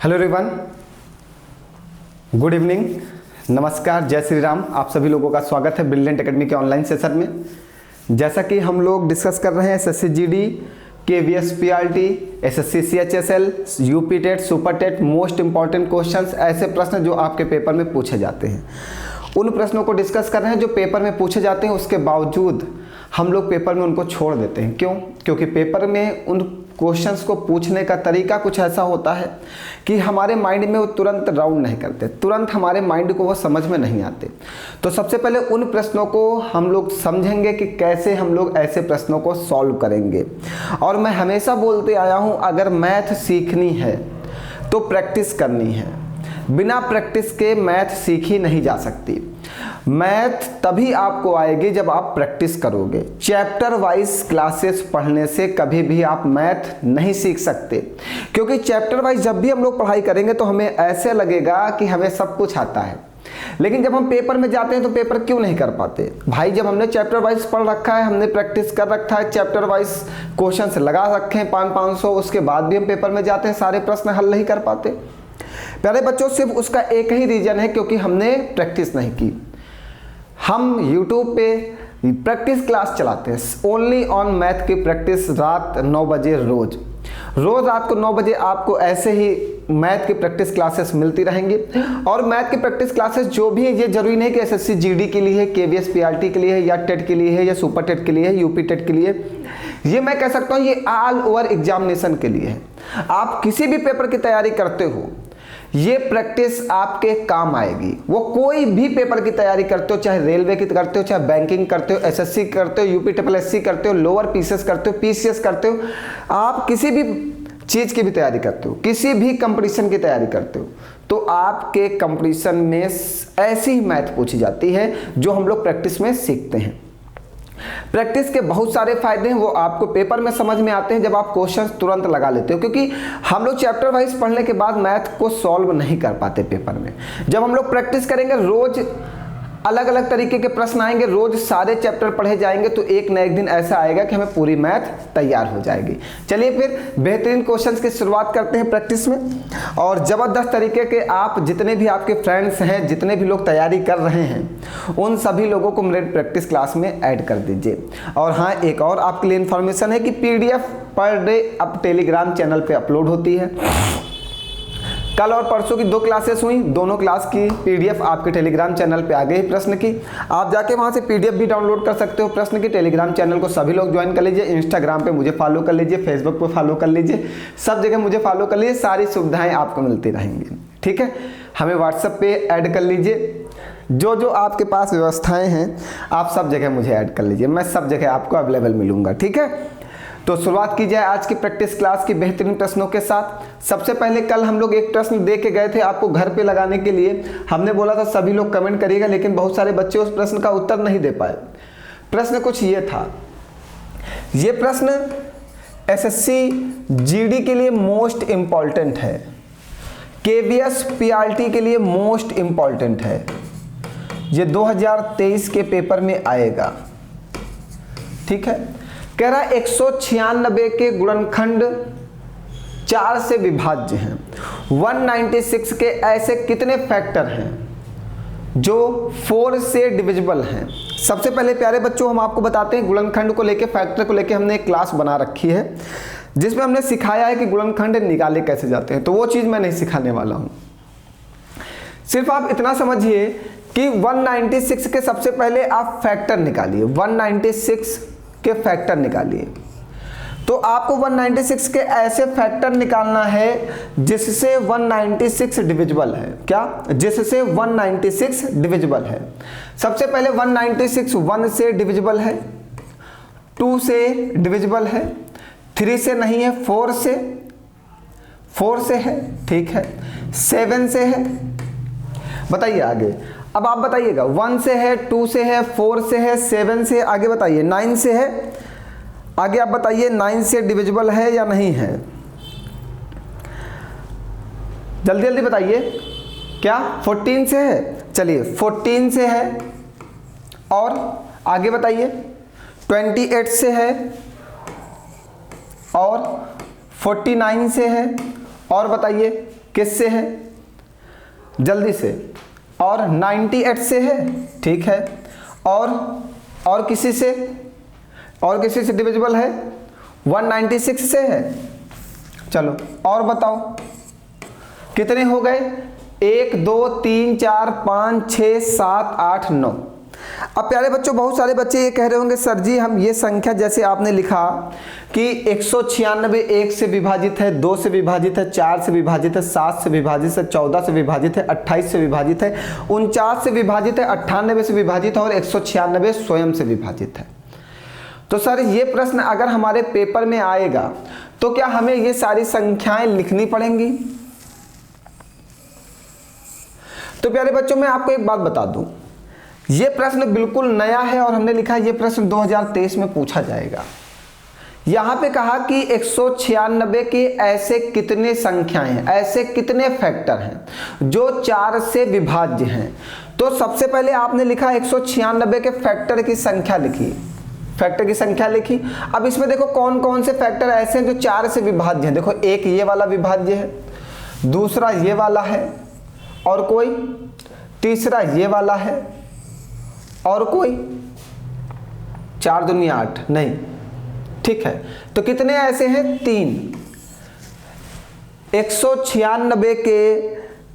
Hello everyone, good evening, नमस्कार, जय श्री राम। आप सभी लोगों का स्वागत है ब्रिलियंट एकेडमी के ऑनलाइन सेशन में। जैसा कि हम लोग डिस्कस कर रहे हैं SSC GD, KVS PRT, SSC CHSL, UP TET, super TET, most important questions, ऐसे प्रश्न जो आपके पेपर में पूछे जाते हैं, उन प्रश्नों को डिस्कस कर रहे हैं जो पेपर में पूछे जाते हैं। उसके बावजूद हम लोग पेपर में उनको छोड़ देते हैं। क्यों? क्योंकि पेपर में उन क्वेश्चंस को पूछने का तरीका कुछ ऐसा होता है कि हमारे माइंड में वो तुरंत राउंड नहीं करते, तुरंत हमारे माइंड को वो समझ में नहीं आते। तो सबसे पहले उन प्रश्नों को हम लोग समझेंगे कि कैसे हम लोग ऐसे प्रश्नों को सॉल्व करेंगे। और मैं हमेशा बोलते आया हूँ, अगर मैथ सीखनी है तो प्रैक्टिस करनी है। बिना प्रैक्टिस के मैथ सीखी नहीं जा सकती। मैथ तभी आपको आएगी जब आप प्रैक्टिस करोगे। चैप्टर वाइज क्लासेस पढ़ने से कभी भी आप मैथ नहीं सीख सकते, क्योंकि चैप्टर वाइज जब भी हम लोग पढ़ाई करेंगे तो हमें ऐसे लगेगा कि हमें सब कुछ आता है। लेकिन जब हम पेपर में जाते हैं तो पेपर क्यों नहीं कर पाते? भाई, जब हमने चैप्टर वाइज पढ़ रखा है, हमने प्रैक्टिस कर रखा है, चैप्टर वाइज क्वेश्चन लगा रखे हैं 500-500, उसके बाद भी हम पेपर में जाते हैं, सारे प्रश्न हल नहीं कर पाते। प्यारे बच्चों, सिर्फ उसका एक ही रीजन है, क्योंकि हमने प्रैक्टिस नहीं की। हम YouTube पे प्रैक्टिस क्लास चलाते हैं, ओनली ऑन मैथ की प्रैक्टिस, रात 9 बजे रोज रात को 9 बजे आपको ऐसे ही मैथ की प्रैक्टिस क्लासेस मिलती रहेंगी। और मैथ की प्रैक्टिस क्लासेस जो भी है, ये जरूरी नहीं कि एसएससी जीडी के लिए है, केवीएस पीआरटी के लिए है, या टेट के लिए है, या सुपर टेट के लिए है, यूपी टेट के लिए। ये मैं कह सकता हूँ ये ऑल ओवर एग्जामिनेशन के लिए है। आप किसी भी पेपर की तैयारी करते हो, ये प्रैक्टिस आपके काम आएगी। वो कोई भी पेपर की तैयारी करते हो, चाहे रेलवे की करते हो, चाहे बैंकिंग करते हो, एसएससी करते हो, यूपी ट्रिपल एससी करते हो, लोअर पीसीएस करते हो, पीसीएस करते हो, आप किसी भी चीज की भी तैयारी करते हो, किसी भी कंपटीशन की तैयारी करते हो, तो आपके कंपटीशन में ऐसी ही मैथ पूछी जाती है जो हम लोग प्रैक्टिस में सीखते हैं। प्रैक्टिस के बहुत सारे फायदे हैं, वो आपको पेपर में समझ में आते हैं जब आप क्वेश्चन तुरंत लगा लेते हो। क्योंकि हम लोग चैप्टर वाइज पढ़ने के बाद मैथ को सॉल्व नहीं कर पाते पेपर में। जब हम लोग प्रैक्टिस करेंगे, रोज अलग अलग तरीके के प्रश्न आएंगे, रोज सारे चैप्टर पढ़े जाएंगे, तो एक न एक दिन ऐसा आएगा कि हमें पूरी मैथ तैयार हो जाएगी। चलिए फिर बेहतरीन क्वेश्चंस की शुरुआत करते हैं प्रैक्टिस में। और ज़बरदस्त तरीके के आप जितने भी आपके फ्रेंड्स हैं, जितने भी लोग तैयारी कर रहे हैं, उन सभी लोगों को मेरे प्रैक्टिस क्लास में ऐड कर दीजिए। और हाँ, एक और आपके लिए इन्फॉर्मेशन है कि PDF पर डे अब टेलीग्राम चैनल पर अपलोड होती है। कल और परसों की 2 क्लासेस हुई, दोनों क्लास की PDF आपके टेलीग्राम चैनल पे आ गई प्रश्न की। आप जाके वहाँ से PDF भी डाउनलोड कर सकते हो प्रश्न की। टेलीग्राम चैनल को सभी लोग ज्वाइन कर लीजिए। इंस्टाग्राम पे मुझे फॉलो कर लीजिए, फेसबुक पे फॉलो कर लीजिए, सब जगह मुझे फॉलो कर लीजिए, सारी सुविधाएं आपको मिलती रहेंगी। ठीक है, हमें व्हाट्सएप पे ऐड कर लीजिए। जो जो आपके पास व्यवस्थाएँ हैं, आप सब जगह मुझे ऐड कर लीजिए, मैं सब जगह आपको अवेलेबल मिलूंगा। ठीक है, तो शुरुआत की जाए आज की प्रैक्टिस क्लास की बेहतरीन प्रश्नों के साथ। सबसे पहले कल हम लोग एक प्रश्न दे के गए थे आपको घर पे लगाने के लिए। हमने बोला था सभी लोग कमेंट करिएगा, लेकिन बहुत सारे बच्चे उस प्रश्न का उत्तर नहीं दे पाए। प्रश्न कुछ ये था, ये प्रश्न एसएससी जीडी के लिए मोस्ट इंपॉर्टेंट है, केवीएस पीआरटी के लिए मोस्ट इंपॉर्टेंट है। ये 2023 के पेपर में आएगा। ठीक है, कह रहा 196 के गुणनखंड 4 से विभाज्य हैं। 196 के ऐसे कितने फैक्टर हैं जो 4 से डिविजिबल हैं? सबसे पहले प्यारे बच्चों हम आपको बताते हैं, गुणनखंड को लेके, फैक्टर को लेके हमने एक क्लास बना रखी है जिसमें हमने सिखाया है कि गुणनखंड निकाले कैसे जाते हैं। तो वो चीज़ मैं नहीं सिखाने वाला हूँ। सिर्फ आप इतना समझिए कि 196 के सबसे पहले आप फैक्टर निकालिए, 196 के फैक्टर निकालिए। तो आपको 196 के ऐसे फैक्टर निकालना है जिससे 196 डिविजिबल है। क्या? जिससे 196 डिविजिबल है। सबसे पहले 196 1 से डिविजिबल है, 2 से डिविजिबल है, 3 से नहीं है, 4 से है। ठीक है, 7 से है। बताइए आगे। अब आप बताइएगा, 1 से है, 2 से है, 4 से है, 7 से, आगे बताइए 9 से है। आगे आप बताइए 9 से डिविजिबल है या नहीं है? जल्दी जल्दी बताइए। क्या 14 से है? चलिए 14 से है। और आगे बताइए 28 से है, और 49 से है, और बताइए किससे है? जल्दी से। और 98 से है, ठीक है। और किसी से? और किसी से डिविजिबल है? 196 से है। चलो और बताओ कितने हो गए? 1 2 3 4 5 6 7 8 9। अब प्यारे बच्चों, बहुत सारे बच्चे ये कह रहे होंगे सर जी हम ये संख्या जैसे आपने लिखा कि 196 1 से विभाजित है, 2 से विभाजित है, 4 से विभाजित है, 7 से विभाजित है, 14 से विभाजित है, 28 से विभाजित है, 49 से विभाजित है, 98 से विभाजित है और 196 स्वयं से विभाजित है। तो सर ये प्रश्न अगर हमारे पेपर में आएगा तो क्या हमें ये सारी संख्याएं लिखनी पड़ेंगी? तो प्यारे बच्चों मैं आपको एक बात बता दूं, ये प्रश्न बिल्कुल नया है और हमने लिखा ये प्रश्न 2023 में पूछा जाएगा। यहां पे कहा कि 196 के ऐसे कितने संख्याएं हैं, ऐसे कितने फैक्टर हैं जो 4 से विभाज्य हैं। तो सबसे पहले आपने लिखा 196 के फैक्टर की संख्या लिखी, फैक्टर की संख्या लिखी। अब इसमें देखो कौन कौन से फैक्टर ऐसे हैं जो 4 से विभाज्य हैं। देखो एक ये वाला विभाज्य है, दूसरा ये वाला है, और कोई तीसरा ये वाला है, और कोई 4 दूनी 8 नहीं, ठीक है। तो कितने ऐसे हैं? 3। 196 के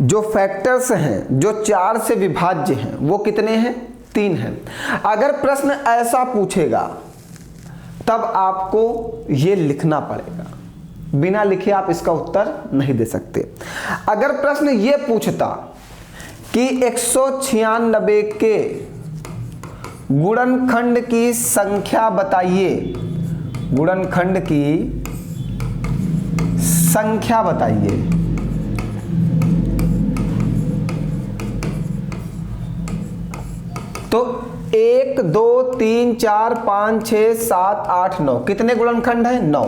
जो फैक्टर्स हैं जो 4 से विभाज्य हैं वो कितने हैं? 3 हैं। अगर प्रश्न ऐसा पूछेगा तब आपको ये लिखना पड़ेगा, बिना लिखे आप इसका उत्तर नहीं दे सकते। अगर प्रश्न ये पूछता कि 196 के गुणनखंड की संख्या बताइए, गुणनखंड की संख्या बताइए, तो 1 2 3 4 5 6 7 8 9 कितने गुणनखंड है? 9।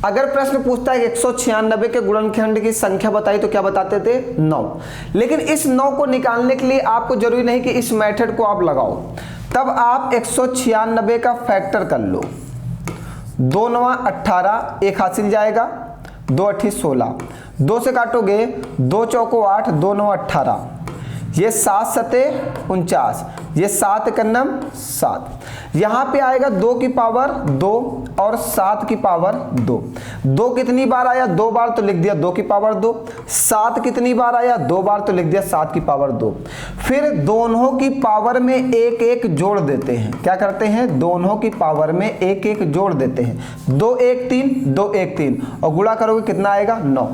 अगर प्रश्न पूछता है 196 के गुणनखंड की संख्या बताइए तो क्या बताते थे? 9। लेकिन इस 9 को निकालने के लिए आपको जरूरी नहीं कि इस मेथड को आप लगाओ, तब आप 196 का फैक्टर कर लो। 2 9 18, एक हासिल जाएगा, 2 8 16, 2 से काटोगे 2 चौको 8, 2 9 18, ये 7 7 49, ये 7 कन्नम 7। यहाँ पे आएगा 2 की पावर 2 और 7 की पावर 2। 2 कितनी बार आया? 2 बार, तो लिख दिया 2 की पावर 2। 7 कितनी बार आया? 2 बार, तो लिख दिया 7 की पावर 2। फिर दोनों की पावर में एक एक जोड़ देते हैं। क्या करते हैं? दोनों की पावर में एक एक जोड़ देते हैं। 2 1 3, 2 1 3, और गुणा करोगे कितना आएगा? 9।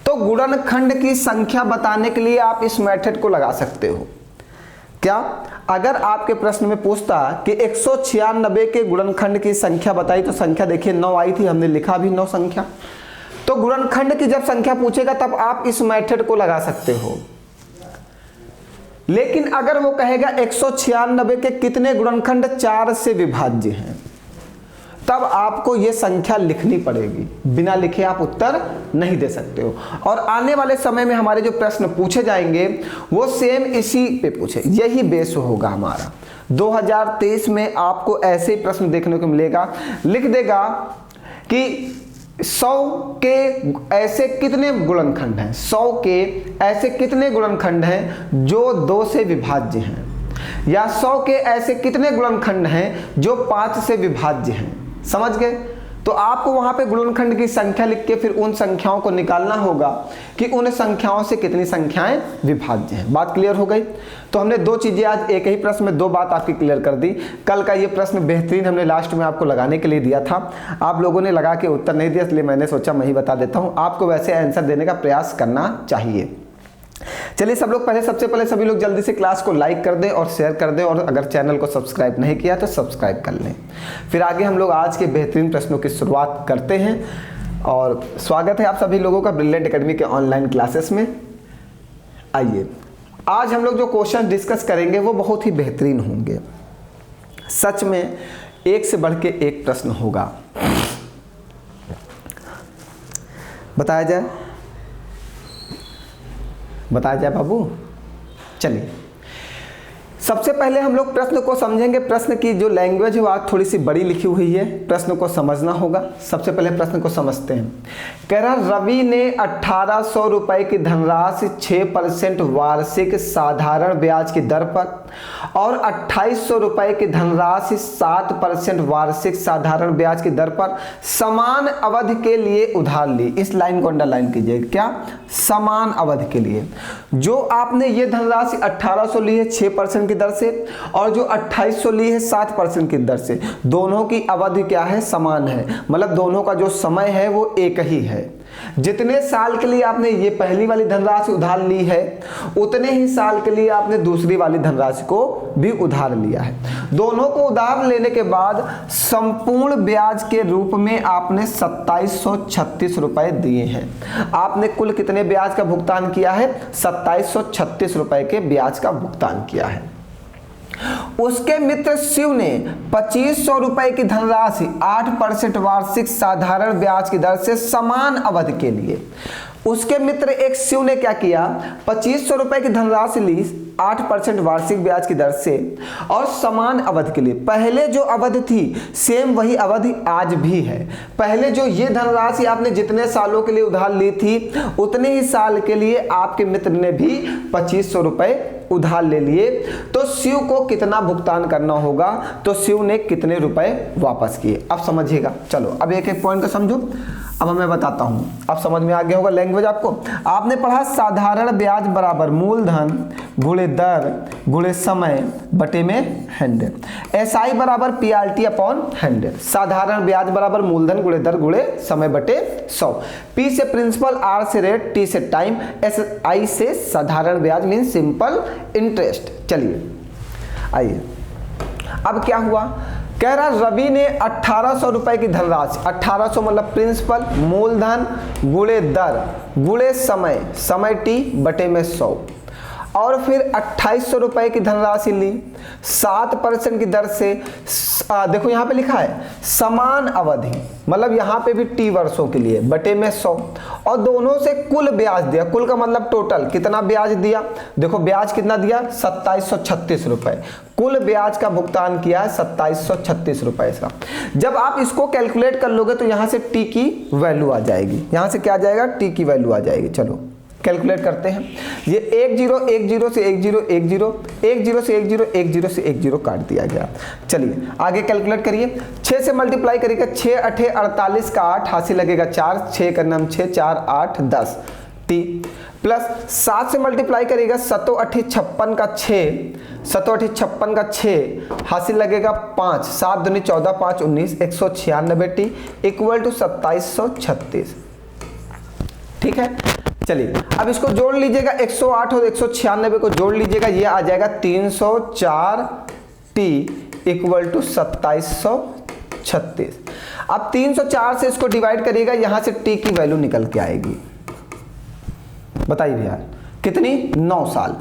तो गुणनखंड की संख्या बताने के लिए आप इस मेथड को लगा सकते हो। क्या? अगर आपके प्रश्न में पूछता कि 196 के गुणनखंड की संख्या बताई, तो संख्या देखिए 9 आई थी, हमने लिखा भी 9 संख्या। तो गुणनखंड की जब संख्या पूछेगा तब आप इस मेथड को लगा सकते हो। लेकिन अगर वो कहेगा 196 के कितने गुणनखंड 4 से विभाज्य हैं, तब आपको ये संख्या लिखनी पड़ेगी, बिना लिखे आप उत्तर नहीं दे सकते हो। और आने वाले समय में हमारे जो प्रश्न पूछे जाएंगे वो सेम इसी पे पूछे, यही बेस होगा हमारा। 2023 में आपको ऐसे ही प्रश्न देखने को मिलेगा। लिख देगा कि 100 के ऐसे कितने गुणनखंड हैं, 100 के ऐसे कितने गुणनखंड हैं जो 2 से विभाज्य हैं, या 100 के ऐसे कितने गुणनखंड हैं जो 5 से विभाज्य हैं। समझ गए? तो आपको वहां पे गुणनखंड की संख्या लिख के फिर उन संख्याओं को निकालना होगा कि उन संख्याओं से कितनी संख्याएं विभाज्य हैं। बात क्लियर हो गई? तो हमने 2 चीजें आज एक ही प्रश्न में 2 बात आपकी क्लियर कर दी। कल का ये प्रश्न बेहतरीन हमने लास्ट में आपको लगाने के लिए दिया था, आप लोगों ने लगा के उत्तर नहीं दिया, इसलिए मैंने सोचा मैं ही बता देता हूँ। आपको वैसे आंसर देने का प्रयास करना चाहिए। चलिए सब लोग सबसे पहले सभी लोग जल्दी से क्लास को लाइक कर दें और शेयर कर दें, और अगर चैनल को सब्सक्राइब नहीं किया तो सब्सक्राइब कर लें। फिर आगे हम लोग आज के बेहतरीन प्रश्नों की शुरुआत करते हैं। और स्वागत है आप सभी लोगों का ब्रिलियंट एकेडमी के ऑनलाइन क्लासेस में। आइए, आज हम लोग जो क्वेश्चन डिस्कस करेंगे वो बहुत ही बेहतरीन होंगे। सच में एक से बढ़ के एक प्रश्न होगा। बताया जाए बाबू? चलिए सबसे पहले हम लोग प्रश्न को समझेंगे। प्रश्न की जो लैंग्वेज है वो आज थोड़ी सी बड़ी लिखी हुई है, प्रश्न को समझना होगा। सबसे पहले प्रश्न को समझते हैं। कह रहा रवि ने 1800 रुपए की धनराशि 6% वार्षिक साधारण ब्याज की दर पर और 2800 रुपए की धनराशि 7% वार्षिक साधारण ब्याज की दर पर समान अवधि के लिए उधार ली। इस लाइन को अंडरलाइन कीजिए, क्या? समान अवधि के लिए। जो आपने ये धनराशि 1800 ली है 6% की दर से और जो 2800 ली है 7% की दर से, दोनों की अवधि क्या है? समान है। मतलब दोनों का जो समय है वो एक ही है। जितने साल के लिए आपने ये पहली वाली धनराशि उधार ली है उतने ही साल के लिए आपने दूसरी वाली धनराशि को भी उधार लिया है। दोनों को उधार लेने के बाद संपूर्ण ब्याज के रूप में आपने 2736 रुपए दिए हैं। आपने कुल कितने ब्याज का भुगतान किया है? 2736 रुपए के ब्याज का भुगतान किया है। उसके मित्र शिव ने 2500 रुपए की धनराशि 8% वार्षिक साधारण ब्याज की दर से समान अवधि के लिए, उसके मित्र एक शिव ने क्या किया? 2500 रुपए की धनराशि ली 8% वार्षिक ब्याज की दर से और समान अवधि के लिए। पहले जो अवधि थी सेम वही अवधि आज भी है। पहले जो ये धनराशि आपने जितने सालों के लिए उधार ली थी उतने ही साल के लिए आपके मित्र ने भी 2500 रुपए उधार ले लिए। तो शिव को कितना भुगतान करना होगा? तो शिव ने कितने रुपए वापस किए? अब समझिएगा। चलो अब एक एक पॉइंट को समझो। अब मैं बताता हूं, अब समझ में आ गया होगा लैंग्वेज आपको। आपने पढ़ा साधारण ब्याज बराबर मूलधन गुणे दर गुणे समय बटे में 100। SI बराबर PRT अपॉन 100। साधारण ब्याज बराबर मूलधन गुणे दर गुणे समय बटे 100। P से प्रिंसिपल, R से रेट, T से टाइम, SI से साधारण ब्याज मीन सिंपल इंटरेस्ट। चलिए आइए, अब क्या हुआ? कह रहा रवि ने 1800 रुपए की धनराशि, 1800 मतलब प्रिंसिपल, मूलधन गुणे दर गुणे समय, समय T बटे में 100 और फिर 2800 रुपए की धनराशि ली 7% की दर से। देखो यहाँ पे लिखा है समान अवधि, मतलब यहाँ पे भी T वर्षों के लिए बटे में 100 और दोनों से कुल ब्याज दिया। कुल का मतलब टोटल कितना ब्याज दिया? देखो ब्याज कितना दिया? 2736 रुपए। कुल ब्याज का भुगतान किया है 2736 रुपए का। जब आप इसको कैलकुलेट कर लोगे तो यहाँ से T की वैल्यू आ जाएगी। यहाँ से क्या आ जाएगा? T की वैल्यू आ जाएगी। चलो कैलकुलेट करते हैं। ये 10 10 से 10 10 10 से 10 10 से 10 काट दिया गया। चलिए आगे कैलकुलेट करिए। 6 से मल्टीप्लाई करिएगा, 6 8 48 का 8 हासिल लगेगा 4, 6 का नाम 6 4 8 10 T प्लस 7 से मल्टीप्लाई करिएगा, 7 8 56 का 6, 7 8 56 का 6 हासिल लगेगा 5, 7 दूनी 14 5 19 196 T इक्वल टू 2736। ठीक है, चलिए अब इसको जोड़ लीजिएगा, 108 और 196 को जोड़ लीजिएगा, ये आ जाएगा 304 T इक्वल टू 2736। अब 304 से इसको डिवाइड करिएगा, यहां से T की वैल्यू निकल के आएगी। बताइए भैया कितनी? 9 साल।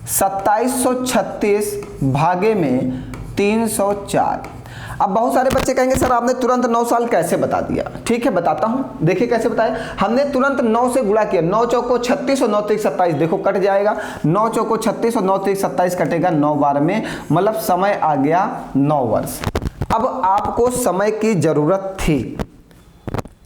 2736 भागे में 304। अब बहुत सारे बच्चे कहेंगे सर आपने तुरंत 9 साल कैसे बता दिया? ठीक है बताता हूं, देखिए कैसे बताया। हमने तुरंत 9 से गुणा किया, 9 चौको 36 और 9 3 27, देखो कट जाएगा। 9 चौको 36 और 9 3 27 कटेगा 9 बार में, मतलब समय आ गया 9 वर्ष। अब आपको समय की जरूरत थी।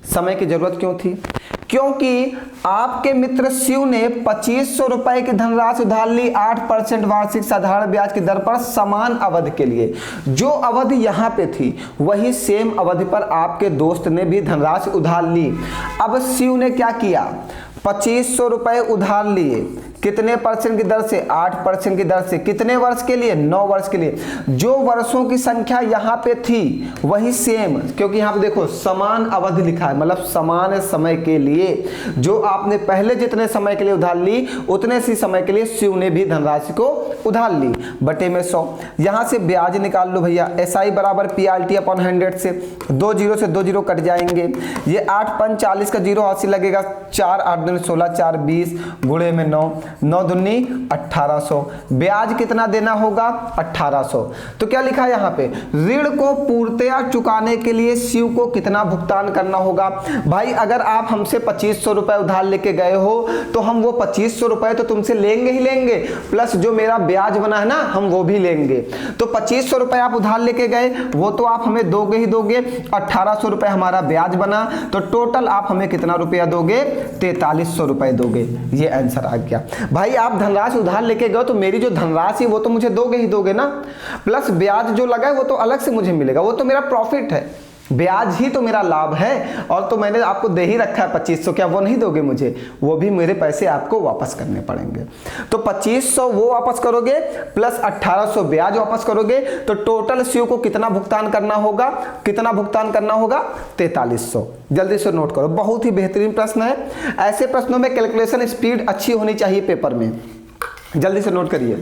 समय की जरूरत क्यों थी? क्योंकि आपके मित्र शिव ने 2500 रुपए की धनराशि उधार ली 8% वार्षिक साधारण ब्याज की दर पर समान अवधि के लिए। जो अवधि यहाँ पे थी वही सेम अवधि पर आपके दोस्त ने भी धनराशि उधार ली। अब शिव ने क्या किया? 2500 रुपए उधार लिए, कितने परसेंट की दर से? 8% की दर से। कितने वर्ष के लिए? 9 वर्ष के लिए। जो वर्षों की संख्या यहाँ पे थी वही सेम, क्योंकि यहाँ पे देखो समान अवधि लिखा है, मतलब समान समय के लिए। जो आपने पहले जितने समय के लिए उधार ली उतने सी समय के लिए शिव ने भी धनराशि को उधार ली बटे में 100। यहाँ से ब्याज निकाल लो भैया, SI बराबर PRT अपॉन 100 से 2 0 से 2 0 कट जाएंगे। ये 8 5 40 का 0 हासिल लगेगा, 4 8 16 4 20 गुणे में 9 9 दूनी 1800, ब्याज कितना देना होगा 1800। तो क्या लिखा है यहाँ पे, ऋण को पूर्णतया चुकाने के लिए शिव को कितना भुगतान करना होगा। भाई अगर आप हमसे 2500 रुपए उधार लेके गए हो तो हम वो 2500 रुपए तो तुमसे लेंगे ही लेंगे, प्लस जो मेरा ब्याज बना है ना हम वो भी लेंगे। तो 2500 रुपए आप उधार लेके गए वो तो आप हमें दोगे ही दोगे, 1800 रुपए हमारा ब्याज बना, तो टोटल आप हमें कितना रुपया दोगे, 4300 रुपए दोगे। ये आंसर आ गया। भाई आप धनराशि उधार लेके गए तो मेरी जो धनराशि वो तो मुझे दोगे ही दोगे ना, प्लस ब्याज जो लगा है वो तो अलग से मुझे मिलेगा, वो तो मेरा प्रॉफिट है, ब्याज ही तो मेरा लाभ है। और तो मैंने आपको दे ही रखा है 2500, क्या वो नहीं दोगे मुझे, वो भी मेरे पैसे आपको वापस करने पड़ेंगे। तो 2500 वो वापस करोगे प्लस 1800 ब्याज वापस करोगे, तो टोटल शिव को कितना भुगतान करना होगा, कितना भुगतान करना होगा, 4300। जल्दी से नोट करो, बहुत ही बेहतरीन प्रश्न है। ऐसे प्रश्नों में कैलकुलेशन स्पीड अच्छी होनी चाहिए पेपर में, जल्दी से नोट करिए।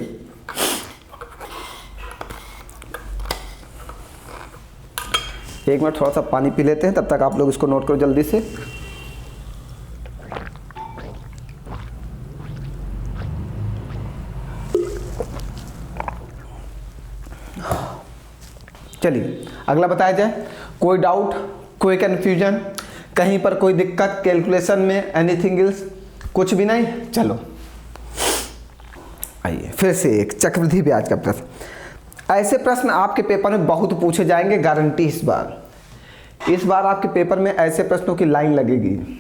एक मिनट थोड़ा सा पानी पी लेते हैं, तब तक आप लोग इसको नोट करो जल्दी से। चलिए अगला बताया जाए। कोई डाउट, कोई कंफ्यूजन, कहीं पर कोई दिक्कत कैलकुलेशन में, एनीथिंग एल्स, कुछ भी नहीं। चलो आइए फिर से एक चक्रवृद्धि ब्याज का प्रश्न। ऐसे प्रश्न आपके पेपर में बहुत पूछे जाएंगे, गारंटी। इस बार आपके पेपर में ऐसे प्रश्नों की लाइन लगेगी।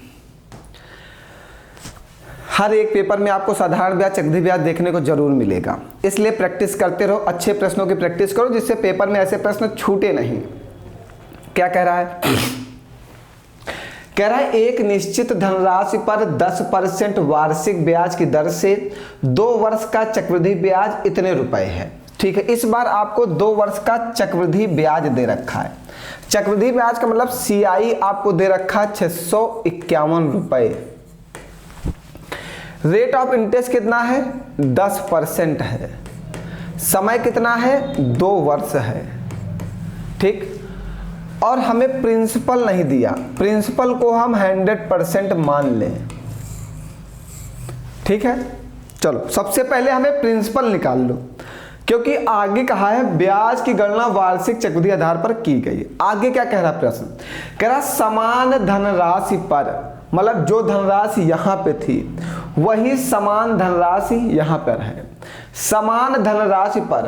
हर एक पेपर में आपको साधारण ब्याज, चक्रवृद्धि ब्याज देखने को जरूर मिलेगा, इसलिए प्रैक्टिस करते रहो, अच्छे प्रश्नों की प्रैक्टिस करो जिससे पेपर में ऐसे प्रश्न छूटे नहीं। क्या कह रहा है, कह रहा है एक निश्चित धनराशि पर 10% वार्षिक ब्याज की दर से 2 वर्ष का चक्रवृद्धि ब्याज इतने रुपए है। ठीक है, इस बार आपको 2 वर्ष का चक्रवृद्धि ब्याज दे रखा है। चक्रवृद्धि ब्याज का मतलब CI आपको दे रखा है 651 रुपए। रेट ऑफ इंटरेस्ट कितना है, 10% है। समय कितना है, 2 वर्ष है। ठीक, और हमें प्रिंसिपल नहीं दिया, प्रिंसिपल को हम 100% मान लें। ठीक है, चलो सबसे पहले हमें प्रिंसिपल निकाल लो, क्योंकि आगे कहा है ब्याज की गणना वार्षिक चक्रवृद्धि आधार पर की गई। आगे क्या कह रहा प्रश्न, कह रहा समान धनराशि पर, मतलब जो धनराशि यहां पे थी वही समान धनराशि यहां पर है। समान धनराशि पर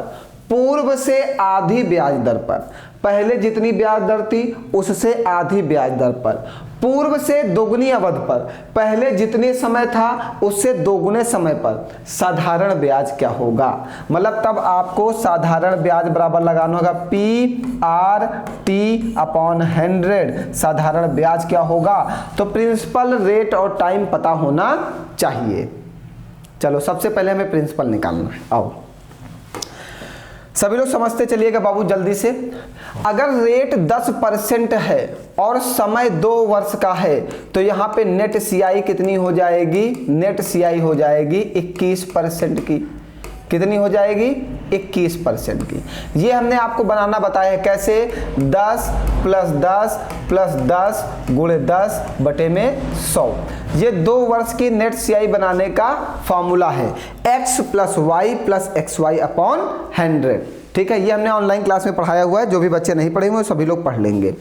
पूर्व से आधी ब्याज दर पर, पहले जितनी ब्याज दर थी उससे आधी ब्याज दर पर, पूर्व से दोगुनी अवधि पर, पहले जितने समय था उससे दोगुने समय पर साधारण ब्याज क्या होगा। मतलब तब आपको साधारण ब्याज बराबर लगाना होगा PRT/100। साधारण ब्याज क्या होगा, तो प्रिंसिपल, रेट और टाइम पता होना चाहिए। चलो सबसे पहले हमें प्रिंसिपल निकालना है। आओ सभी लोग समझते चलिएगा बाबू जल्दी से। अगर रेट 10% है और समय 2 वर्ष का है तो यहाँ पे नेट CI कितनी हो जाएगी, नेट CI हो जाएगी 21% की। कितनी हो जाएगी, 21% की। ये हमने आपको बनाना बताया है कैसे, 10 + 10 + 10 × 10 बटे में 100। ये 2 वर्ष की नेट CI बनाने का फॉर्मूला है, x + y + xy/100। ठीक है, ये हमने ऑनलाइन क्लास में पढ़ाया हुआ है, जो भी बच्चे नहीं पढ़े हुए सभी लोग पढ़ लेंगे।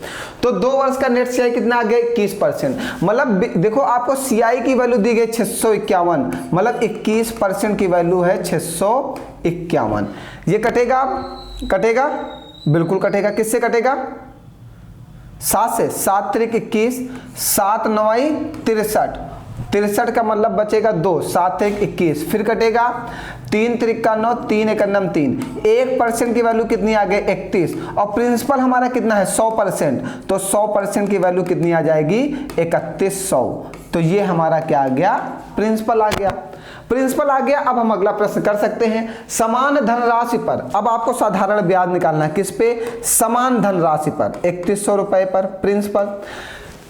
तो 2 वर्ष का नेट CI कितना आ गया, 21%। मतलब देखो आपको CI की वैल्यू दी गई 651, मतलब 21% की वैल्यू है 651। ये कटेगा, कटेगा बिल्कुल कटेगा। किससे कटेगा, 7 से। 7 × 21, 7 × 9 = 63। 63 का मतलब बचेगा 2, 7 × 21, फिर कटेगा 3 × 3 = 9, 3 × 1 = 3। 1% की वैल्यू कितनी आ गई, 31। और प्रिंसिपल हमारा कितना है, 100%, तो 100% की वैल्यू कितनी आ जाएगी, 3100। तो ये हमारा क्या आ गया, प्रिंसिपल आ गया। प्रिंसिपल आ गया। अब हम अगला प्रश्न कर सकते हैं, समान धनराशि पर। अब आपको साधारण ब्याज निकालना है, किस पे, समान धनराशि पर 3100 रुपए पर प्रिंसिपल।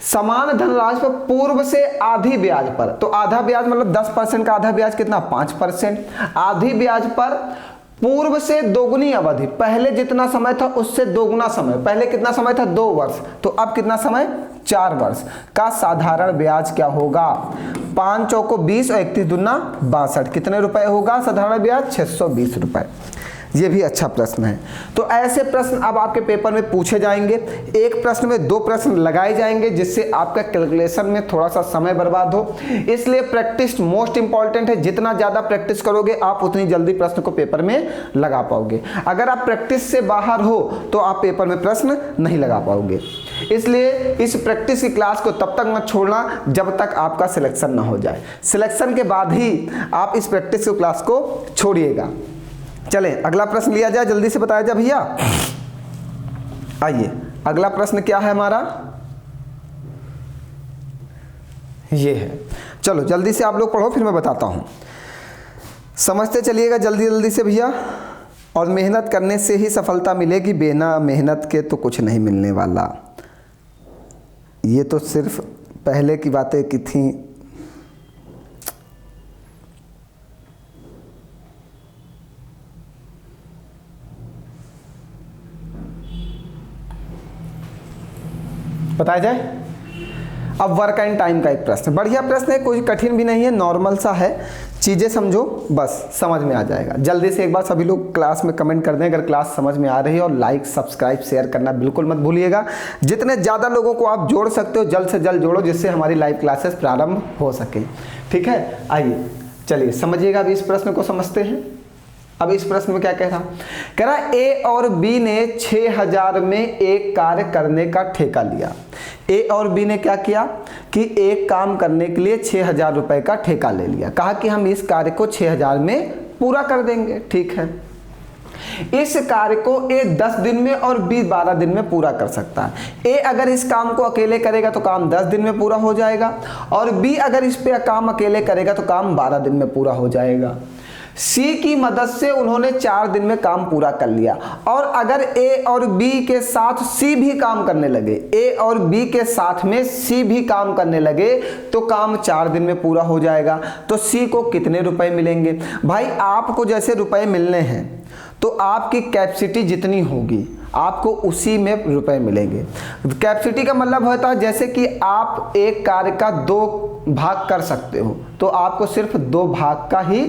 समान धनराशि पर पूर्व से आधी ब्याज पर, तो आधा ब्याज मतलब 10% का आधा ब्याज कितना, 5%। आधी ब्याज पर पूर्व से दोगुनी अवधि, पहले जितना समय था उससे दोगुना समय, पहले कितना समय था 2 वर्ष, तो अब कितना समय 4 वर्ष का साधारण ब्याज क्या होगा? 5 चौको 20 और 31 दूना 62, कितने रुपए होगा साधारण ब्याज? 620 रुपए। ये भी अच्छा प्रश्न है। तो ऐसे प्रश्न अब आपके पेपर में पूछे जाएंगे, एक प्रश्न में 2 प्रश्न लगाए जाएंगे, जिससे आपका कैलकुलेशन में थोड़ा सा समय बर्बाद हो। इसलिए प्रैक्टिस मोस्ट इंपॉर्टेंट है, जितना ज़्यादा प्रैक्टिस करोगे आप उतनी जल्दी प्रश्न को पेपर में लगा पाओगे। अगर आप प्रैक्टिस से बाहर हो तो आप पेपर में प्रश्न नहीं लगा पाओगे। इसलिए इस प्रैक्टिस की क्लास को तब तक मत छोड़ना जब तक आपका सिलेक्शन ना हो जाए। सिलेक्शन के बाद ही आप इस प्रैक्टिस की क्लास को छोड़िएगा। चलें अगला प्रश्न लिया जाए, जल्दी से बताया जाए भैया। आइए अगला प्रश्न क्या है हमारा, ये है। चलो जल्दी से आप लोग पढ़ो, फिर मैं बताता हूं। समझते चलिएगा जल्दी जल्दी से भैया। और मेहनत करने से ही सफलता मिलेगी, बिना मेहनत के तो कुछ नहीं मिलने वाला। ये तो सिर्फ पहले की बातें की थी। बताया जाए। अब वर्क एंड टाइम का एक प्रश्न, बढ़िया प्रश्न है, कोई कठिन भी नहीं है, नॉर्मल सा है, चीज़ें समझो बस समझ में आ जाएगा। जल्दी से एक बार सभी लोग क्लास में कमेंट कर दें अगर क्लास समझ में आ रही है, और लाइक सब्सक्राइब शेयर करना बिल्कुल मत भूलिएगा। जितने ज़्यादा लोगों को आप जोड़ सकते हो जल्द से जल्द जोड़ो, जिससे हमारी लाइव क्लासेस प्रारंभ हो सके। ठीक है, आइए चलिए समझिएगा। अभी इस प्रश्न को समझते हैं। अब इस प्रश्न में क्या कह रहा ए और बी ने 6000 में एक कार्य करने का ठेका लिया। ए और बी ने क्या किया कि एक काम करने के लिए 6000 रुपए का ठेका ले लिया। कहा कि हम इस कार्य को 6000 में पूरा कर देंगे। ठीक है, इस कार्य को ए 10 दिन में और बी 12 दिन में पूरा कर सकता है। ए अगर इस काम को अकेले करेगा तो काम 10 दिन में पूरा हो जाएगा, और बी अगर इस पे काम अकेले करेगा तो काम 12 दिन में पूरा हो जाएगा। सी की मदद से उन्होंने 4 दिन में काम पूरा कर लिया, और अगर ए और बी के साथ सी भी काम करने लगे, ए और बी के साथ में सी भी काम करने लगे तो काम 4 दिन में पूरा हो जाएगा। तो सी को कितने रुपए मिलेंगे? भाई आपको जैसे रुपए मिलने हैं तो आपकी कैपेसिटी जितनी होगी आपको उसी में रुपए मिलेंगे। कैपेसिटी का मतलब होता है जैसे कि आप एक कार्य का 2 भाग कर सकते हो तो आपको सिर्फ 2 भाग का ही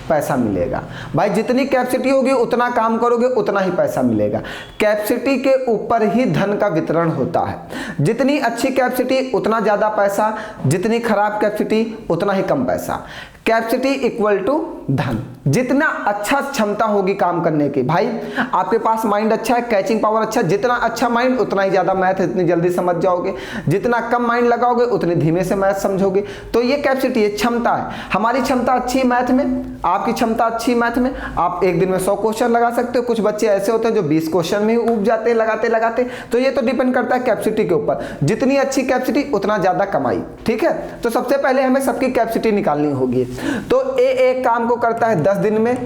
पैसा मिलेगा। भाई जितनी कैपेसिटी होगी उतना काम करोगे उतना ही पैसा मिलेगा। कैपेसिटी के ऊपर ही धन का वितरण होता है। जितनी अच्छी कैपेसिटी उतना ज़्यादा पैसा, जितनी खराब कैपेसिटी उतना ही कम पैसा। कैपेसिटी इक्वल टू धन। जितना अच्छा क्षमता होगी काम करने की, भाई आपके पास माइंड अच्छा है, कैचिंग पावर अच्छा है, जितना अच्छा माइंड उतना ही ज़्यादा मैथ इतनी जल्दी समझ जाओगे। जितना कम माइंड लगाओगे उतने धीमे से मैथ समझोगे। तो ये कैपेसिटी है, क्षमता है। हमारी क्षमता अच्छी है मैथ में, आपकी क्षमता अच्छी है मैथ में। आप एक दिन में 100 क्वेश्चन लगा सकते हो। कुछ बच्चे ऐसे होते हैं जो 20 क्वेश्चन में ही ऊब जाते हैं लगाते लगाते। तो ये तो डिपेंड करता है कैपेसिटी के ऊपर। जितनी अच्छी कैपेसिटी उतना ज़्यादा कमाई। ठीक है, तो सबसे पहले हमें सबकी कैपेसिटी निकालनी होगी। तो ए एक काम को करता है 10 दिन में,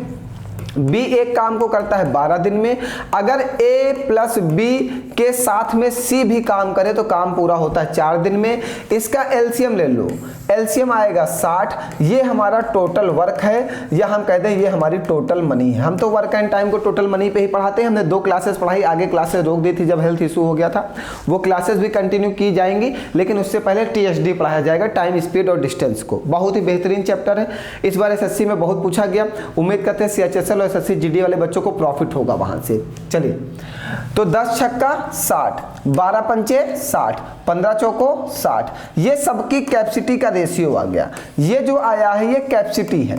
बी एक काम को करता है 12 दिन में। अगर ए प्लस बी के साथ में सी भी काम करे तो काम पूरा होता है 4 दिन में। इसका एलसीएम ले लो, एलसीएम आएगा 60। ये हमारा टोटल वर्क है, या हम कहते हैं ये हमारी टोटल मनी है। हम तो वर्क एंड टाइम को टोटल मनी पे ही पढ़ाते हैं। हमने 2 क्लासेस पढ़ाई, आगे क्लासेस रोक दी थी जब हेल्थ इशू हो गया था। वो क्लासेस भी कंटिन्यू की जाएंगी, लेकिन उससे पहले टीएचडी पढ़ाया जाएगा, टाइम स्पीड और डिस्टेंस को। बहुत ही बेहतरीन चैप्टर है। इस बार एसएससी में बहुत पूछा गया। उम्मीद करते हैं सीएचएसएल और एसएससी जीडी वाले बच्चों को प्रॉफिट होगा वहां से। चलिए, तो 10 छक्का 60, 12 पंचे 60, 15 चौको 60। ये सबकी कैपेसिटी का रेशियो आ गया। ये जो आया है ये कैपेसिटी है।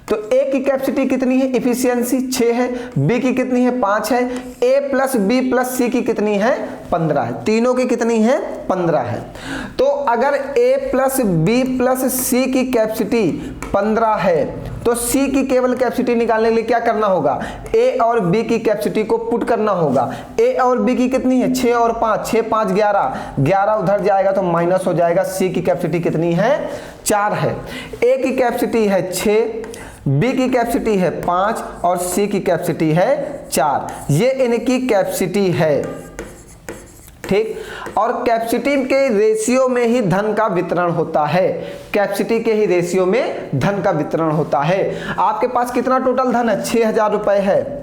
तो ए की कैपेसिटी कितनी है? इफिशियंसी 6 है। बी की कितनी है? 5 है। ए प्लस बी प्लस सी की कितनी है? 15 है। तीनों की कितनी है? 15 है। तो अगर ए प्लस बी प्लस सी की कैपेसिटी 15 है तो सी की केवल कैपेसिटी निकालने के लिए क्या करना होगा? ए और बी की कैपेसिटी को पुट करना होगा। ए और बी की कितनी है? 6 और 5, 6 5 11, 11 उधर जाएगा तो माइनस हो जाएगा। सी की कैपेसिटी कितनी है? 4 है। ए की कैपेसिटी है 6, बी की कैपेसिटी है 5 और सी की कैपेसिटी है 4। ये इनकी कैपेसिटी है। ठीक। और कैपेसिटी के रेशियो में ही धन का वितरण होता है, कैपेसिटी के ही रेशियो में धन का वितरण होता है। आपके पास कितना टोटल धन है? 6000 रुपए है।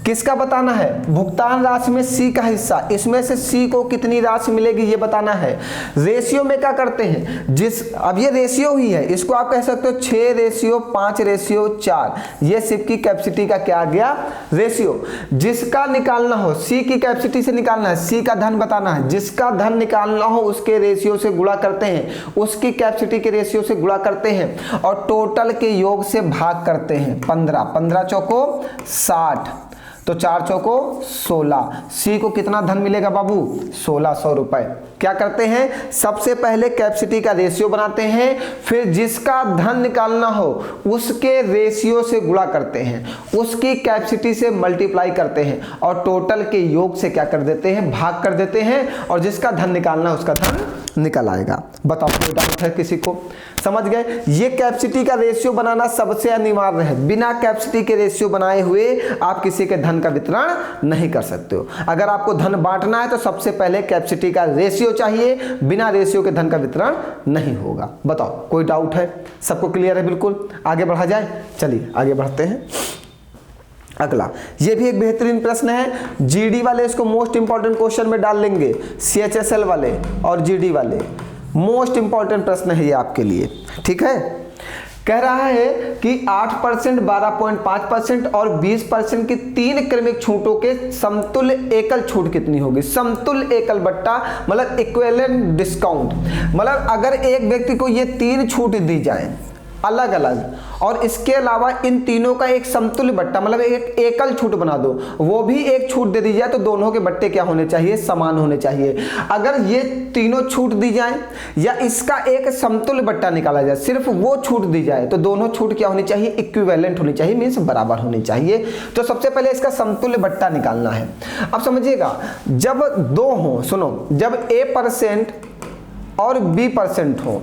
किसका बताना है? भुगतान राशि में सी का हिस्सा, इसमें से सी को कितनी राशि मिलेगी ये बताना है। रेशियो में क्या करते हैं, अब ये रेशियो ही है, इसको आप कह सकते हो 6:5:4, ये सिप की कैपेसिटी का क्या आ गया? रेशियो। जिसका निकालना हो, सी की कैपेसिटी से निकालना है, सी का धन बताना है, जिसका धन निकालना हो उसके रेशियो से गुणा करते हैं, उसकी कैपेसिटी के रेशियो से गुणा करते हैं और टोटल के योग से भाग करते हैं। 15 चौको 60, तो 4 चौको 16। सी को कितना धन मिलेगा बाबू? 1600 रुपए। क्या करते हैं? सबसे पहले कैपेसिटी का रेशियो बनाते हैं, फिर जिसका धन निकालना हो उसके रेशियो से गुणा करते हैं, उसकी कैपेसिटी से मल्टीप्लाई करते हैं और टोटल के योग से क्या कर देते हैं? भाग कर देते हैं और जिसका धन निकालना है उसका धन निकल आएगा। बताओ कोई डाउट है किसी को? समझ गए? ये कैपेसिटी का रेशियो बनाना सबसे अनिवार्य है। बिना कैपेसिटी के रेशियो बनाए हुए आप किसी के धन का वितरण नहीं कर सकते हो। अगर आपको धन बांटना है तो सबसे पहले कैपेसिटी का रेशियो चाहिए, बिना रेशियो के धन का वितरण नहीं होगा। बताओ कोई डाउट है? सबको क्लियर है? बिल्कुल। आगे बढ़ा जाए, चलिए आगे बढ़ते हैं। अगला, ये भी एक बेहतरीन प्रश्न है, जीडी वाले इसको मोस्ट इंपॉर्टेंट क्वेश्चन में डाल लेंगे, सीएचएसएल वाले और जीडी वाले मोस्ट इंपॉर्टेंट प्रश्न है ये आपके लिए। ठीक है, कह रहा है कि 8%, 12.5% और 20% की 3 क्रमिक छूटों के समतुल्य एकल छूट कितनी होगी? समतुल्य एकल बट्टा मतलब इक्विवेलेंट डिस्काउंट, मतलब अगर एक व्यक्ति को ये 3 छूट दी जाए अलग अलग और इसके अलावा इन तीनों का एक समतुल्य बट्टा मतलब एक एकल छूट बना दो, वो भी एक छूट दे दी जाए तो दोनों के बट्टे क्या होने चाहिए? समान होने चाहिए। अगर ये तीनों छूट दी जाए या इसका एक समतुल्य बट्टा निकाला जाए, सिर्फ वो छूट दी जाए तो दोनों छूट क्या होनी चाहिए? इक्विवेलेंट होनी चाहिए, मीन्स बराबर होनी चाहिए। तो सबसे पहले इसका समतुल्य बट्टा निकालना है। अब समझिएगा, जब 2 हो, सुनो, जब A% और B% हो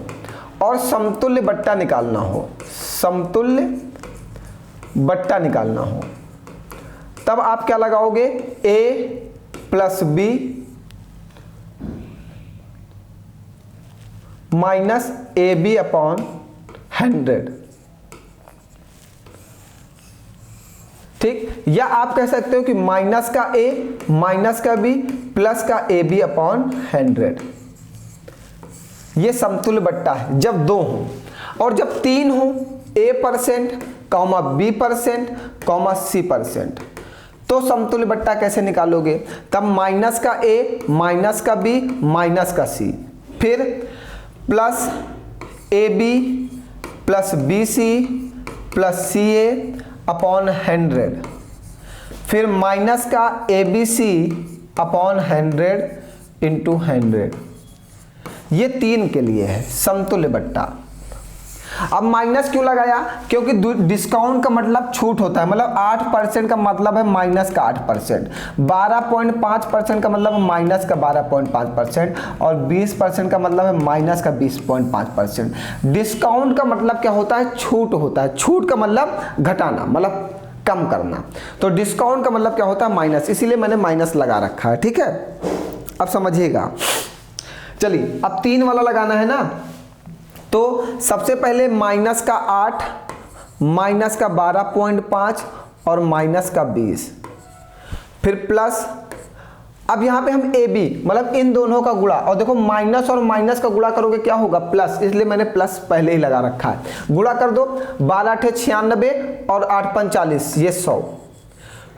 और समतुल्य बट्टा निकालना हो, समतुल्य बट्टा निकालना हो, तब आप क्या लगाओगे? A + B minus AB/100। ठीक, या आप कह सकते हो कि माइनस का A माइनस का B प्लस का AB/100। ये समतुल्य बट्टा है जब 2 हो। और जब 3 हो, A%, B%, C%, तो समतुल्य बट्टा कैसे निकालोगे? तब माइनस का A माइनस का B माइनस का C, फिर plus AB plus BC plus CA/100, फिर माइनस का ABC/100 इंटू 100। ये 3 के लिए है समतुल्य बट्टा। अब माइनस क्यों लगाया? क्योंकि डिस्काउंट का मतलब छूट होता है, मतलब 8% का मतलब है माइनस का 8%, 12.5% का मतलब है माइनस का 12.5% और 20% का मतलब है माइनस का 20.5%। डिस्काउंट का मतलब क्या होता है? छूट होता है। छूट का मतलब घटाना, मतलब कम करना। तो डिस्काउंट का मतलब क्या होता है? माइनस, इसीलिए मैंने माइनस लगा रखा है। ठीक है, अब समझिएगा। चलिए, अब 3 वाला लगाना है ना, तो सबसे पहले माइनस का 8 माइनस का 12.5 और माइनस का 20, फिर प्लस, अब यहां पे हम AB मतलब इन दोनों का गुणा, और देखो माइनस और माइनस का गुणा करोगे क्या होगा? प्लस, इसलिए मैंने प्लस पहले ही लगा रखा है। गुणा कर दो, 12×8 = 96 और 8×5 = 40, ये 100,